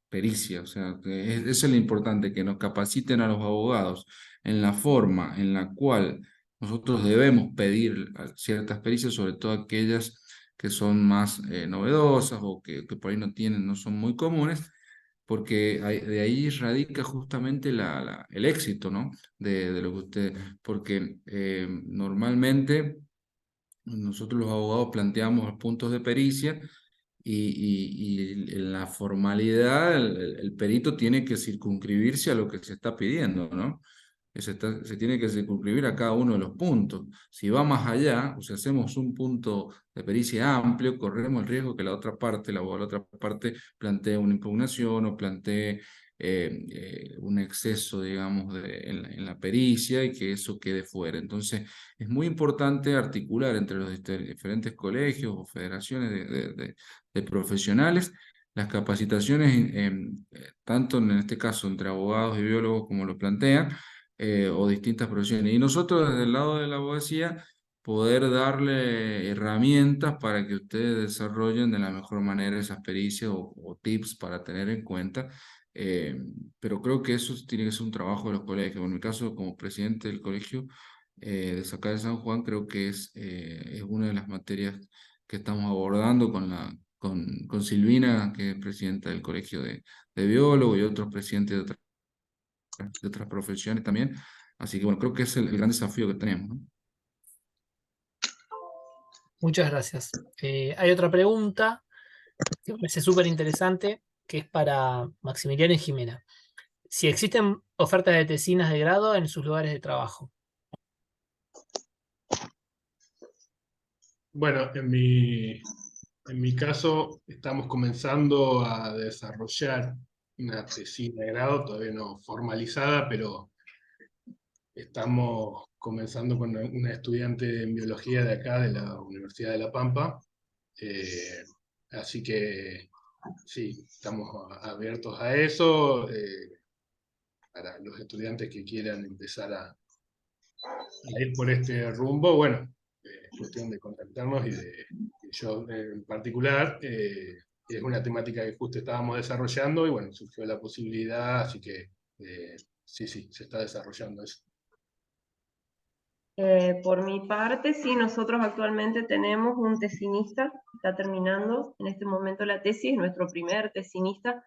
pericia. O sea, eso es lo importante, que nos capaciten a los abogados en la forma en la cual nosotros debemos pedir ciertas pericias, sobre todo aquellas que son más novedosas o que por ahí no son muy comunes, porque de ahí radica justamente el éxito, ¿no? De lo que usted, porque normalmente nosotros los abogados planteamos los puntos de pericia y en la formalidad el perito tiene que circunscribirse a lo que se está pidiendo, ¿no? Se tiene que circunscribir a cada uno de los puntos. Si va más allá, o si hacemos un punto de pericia amplio, corremos el riesgo que la otra parte, la otra parte, plantee una impugnación o plantee un exceso, digamos, en la pericia y que eso quede fuera. Entonces, es muy importante articular entre los diferentes colegios o federaciones de profesionales las capacitaciones, tanto en este caso entre abogados y biólogos como lo plantean, o distintas profesiones. Y nosotros desde el lado de la abogacía poder darle herramientas para que ustedes desarrollen de la mejor manera esas pericias o tips para tener en cuenta. Pero creo que eso tiene que ser un trabajo de los colegios. En mi caso, como presidente del colegio de acá de San Juan, creo que es una de las materias que estamos abordando con Silvina, que es presidenta del colegio de biólogos y otros presidentes de otras profesiones también. Así que bueno, creo que es el gran desafío que tenemos, ¿no? Muchas gracias. Hay otra pregunta que me parece súper interesante, que es para Maximiliano y Jimena. Si existen ofertas de tesinas de grado en sus lugares de trabajo. Bueno, en mi caso estamos comenzando a desarrollar una tesina de grado, todavía no formalizada, pero Estamos comenzando con una estudiante en biología de acá, de la Universidad de La Pampa. Así que sí, estamos abiertos a eso. Para los estudiantes que quieran empezar a ir por este rumbo, bueno, es cuestión de contactarnos y yo en particular, es una temática que justo estábamos desarrollando y bueno, surgió la posibilidad, así que sí, se está desarrollando eso. Por mi parte, sí, nosotros actualmente tenemos un tesinista, está terminando en este momento la tesis, nuestro primer tesinista.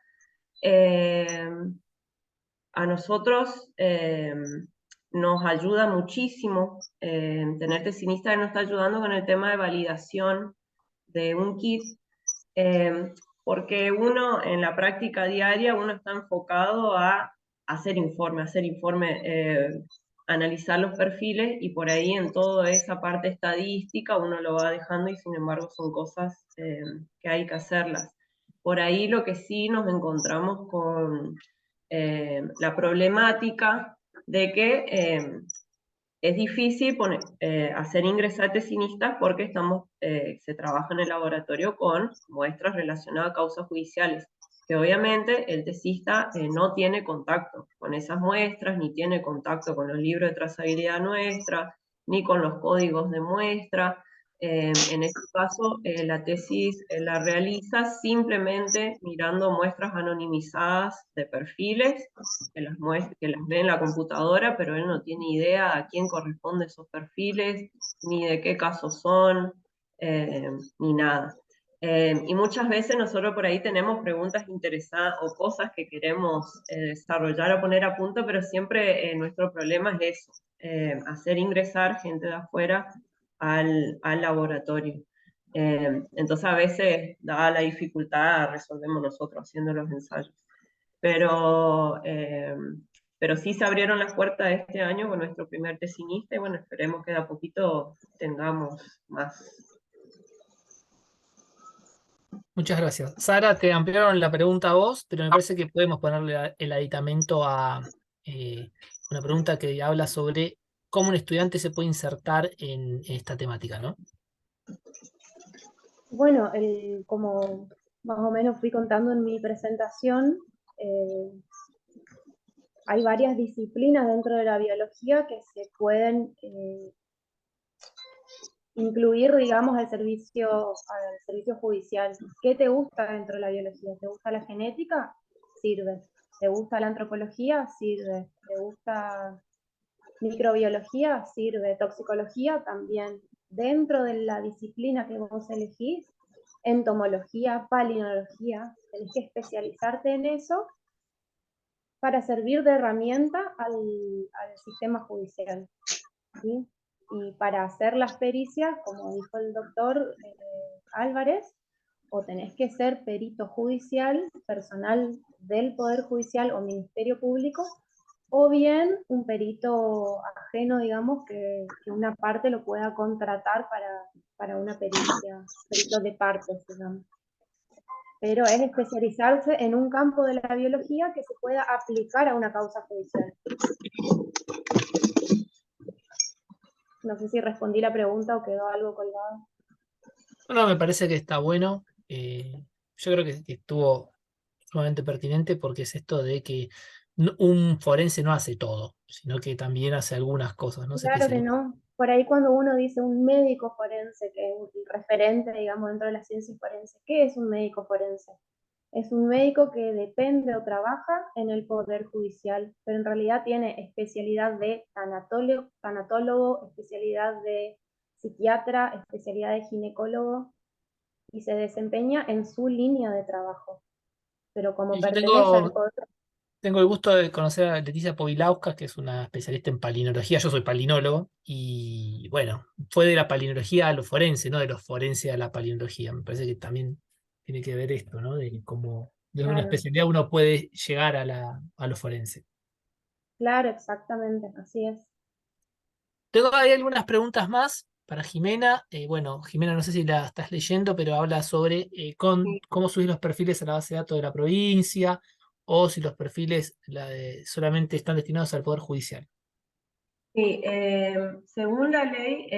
A nosotros nos ayuda muchísimo tener tesinista que nos está ayudando con el tema de validación de un kit, porque uno en la práctica diaria, uno está enfocado a hacer informe, analizar los perfiles, y por ahí en toda esa parte estadística uno lo va dejando y sin embargo son cosas que hay que hacerlas. Por ahí lo que sí nos encontramos con la problemática de que es difícil hacer ingresar tesinistas porque se trabaja en el laboratorio con muestras relacionadas a causas judiciales, que obviamente el tesista no tiene contacto con esas muestras, ni tiene contacto con los libros de trazabilidad nuestra, ni con los códigos de muestra. En este caso, la tesis la realiza simplemente mirando muestras anonimizadas de perfiles, que las ve en la computadora, pero él no tiene idea a quién corresponden esos perfiles, ni de qué casos son, ni nada. Y muchas veces nosotros por ahí tenemos preguntas interesadas o cosas que queremos desarrollar o poner a punto, pero siempre nuestro problema es eso, hacer ingresar gente de afuera al laboratorio. Entonces a veces, dada la dificultad, resolvemos nosotros haciendo los ensayos. Pero sí se abrieron las puertas este año con nuestro primer tesinista y bueno, esperemos que de a poquito tengamos más. Muchas gracias. Sara, te ampliaron la pregunta a vos, pero me parece que podemos ponerle el aditamento a una pregunta que habla sobre cómo un estudiante se puede insertar en esta temática, ¿no? Bueno, como más o menos fui contando en mi presentación, hay varias disciplinas dentro de la biología que se pueden incluir, digamos, al servicio judicial. ¿Qué te gusta dentro de la biología? ¿Te gusta la genética? Sirve. ¿Te gusta la antropología? Sirve. ¿Te gusta microbiología? Sirve. ¿Toxicología? También. Dentro de la disciplina que vos elegís, entomología, palinología, tenés que especializarte en eso para servir de herramienta al sistema judicial, ¿sí? Y para hacer las pericias, como dijo el doctor Álvarez, o tenés que ser perito judicial, personal del Poder Judicial o Ministerio Público, o bien un perito ajeno, digamos, que una parte lo pueda contratar para una pericia, perito de partes, digamos. Pero es especializarse en un campo de la biología que se pueda aplicar a una causa judicial. No sé si respondí la pregunta o quedó algo colgado. Bueno, me parece que está bueno. Yo creo que estuvo sumamente pertinente porque es esto de que un forense no hace todo, sino que también hace algunas cosas, ¿no? Se Claro que especializa. no. Por ahí cuando uno dice un médico forense, que es un referente, digamos, dentro de la ciencia forense, ¿qué es un médico forense? Es un médico que depende o trabaja en el Poder Judicial, pero en realidad tiene especialidad de tanatólogo, especialidad de psiquiatra, especialidad de ginecólogo, y se desempeña en su línea de trabajo. Pero como Y yo pertenece al Poder. tengo el gusto de conocer a Leticia Povilauskas, que es una especialista en palinología. Yo soy palinólogo y bueno, fue de la palinología a lo forense, no de los forenses a la palinología. Me parece que también tiene que ver esto, ¿no? De cómo de una Claro, especialidad uno puede llegar a lo forense. claro, exactamente, así es. Tengo ahí algunas preguntas más para Jimena. Bueno, Jimena, no sé si la estás leyendo, pero habla sobre cómo subir los perfiles a la base de datos de la provincia o si los perfiles solamente están destinados al Poder Judicial. Sí, según la ley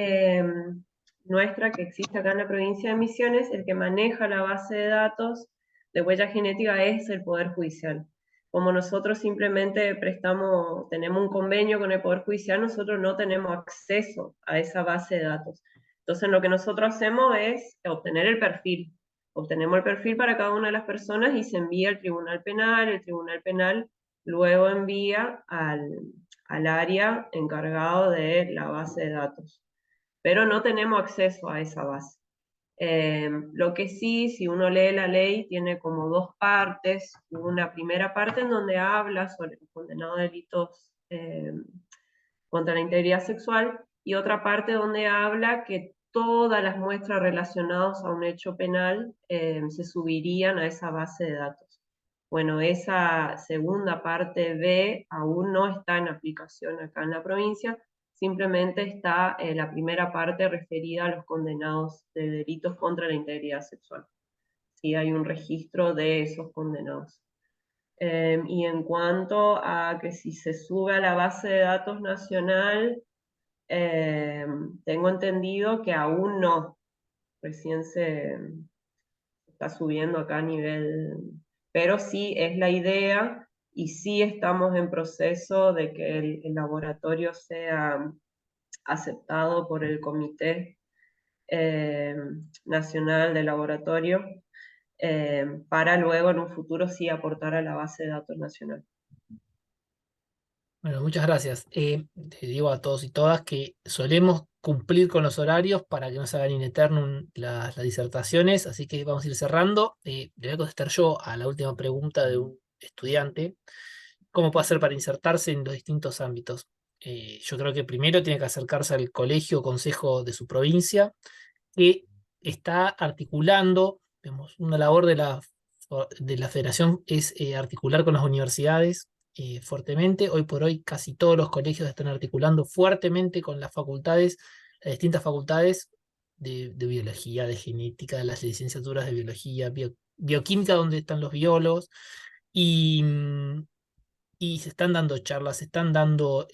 nuestra que existe acá en la provincia de Misiones, el que maneja la base de datos de huella genética es el Poder Judicial. Como nosotros simplemente tenemos un convenio con el Poder Judicial, nosotros no tenemos acceso a esa base de datos. Entonces lo que nosotros hacemos es obtener el perfil. Obtenemos el perfil para cada una de las personas y se envía al Tribunal Penal, el Tribunal Penal luego envía al área encargado de la base de datos. Pero no tenemos acceso a esa base. Lo que sí, si uno lee la ley, tiene como dos partes. Una primera parte en donde habla sobre los condenados delitos contra la integridad sexual y otra parte donde habla que todas las muestras relacionadas a un hecho penal se subirían a esa base de datos. Bueno, esa segunda parte B aún no está en aplicación acá en la provincia, simplemente está la primera parte referida a los condenados de delitos contra la integridad sexual. Sí, hay un registro de esos condenados. Y en cuanto a que si se sube a la base de datos nacional, tengo entendido que aún no, recién se está subiendo acá a nivel, pero sí es la idea y sí estamos en proceso de que el laboratorio sea aceptado por el Comité Nacional de Laboratorio para luego en un futuro sí aportar a la base de datos nacional. Bueno, muchas gracias. Te digo a todos y todas que solemos cumplir con los horarios para que no se hagan in eternum las disertaciones, así que vamos a ir cerrando. Le voy a contestar yo a la última pregunta de un estudiante. ¿Cómo puede hacer para insertarse en los distintos ámbitos? Yo creo que primero tiene que acercarse al colegio o consejo de su provincia, que está articulando, digamos, una labor de la federación es articular con las universidades fuertemente. Hoy por hoy casi todos los colegios están articulando fuertemente con las distintas facultades de biología, de genética, de las licenciaturas de biología, bioquímica, donde están los biólogos, y, y se están dando charlas, se están dando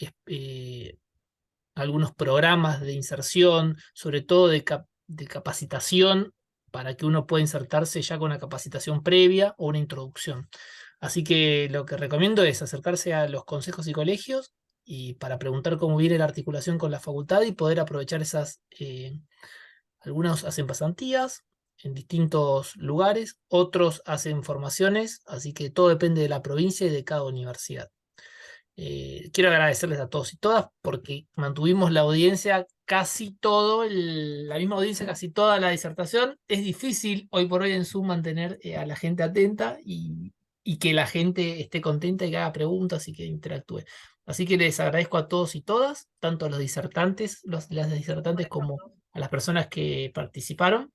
algunos programas de inserción, sobre todo de capacitación, para que uno pueda insertarse ya con una capacitación previa o una introducción. Así que lo que recomiendo es acercarse a los consejos y colegios y para preguntar cómo viene la articulación con la facultad y poder aprovechar esas. Algunos hacen pasantías en distintos lugares, otros hacen formaciones, así que todo depende de la provincia y de cada universidad. Quiero agradecerles a todos y todas porque mantuvimos la audiencia casi la misma audiencia casi toda la disertación. Es difícil hoy por hoy en Zoom mantener a la gente atenta y que la gente esté contenta y que haga preguntas y que interactúe. Así que les agradezco a todos y todas, tanto a los disertantes, las disertantes como a las personas que participaron.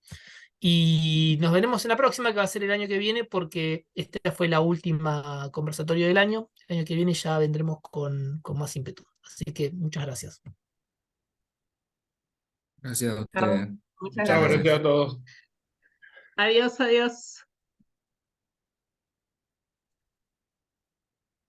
Y nos veremos en la próxima, que va a ser el año que viene, porque esta fue la última conversatorio del año. El año que viene ya vendremos con más ímpetu. Así que muchas gracias. Gracias a Chao. ustedes. Muchas Chao, gracias. gracias a todos. Adiós, adiós.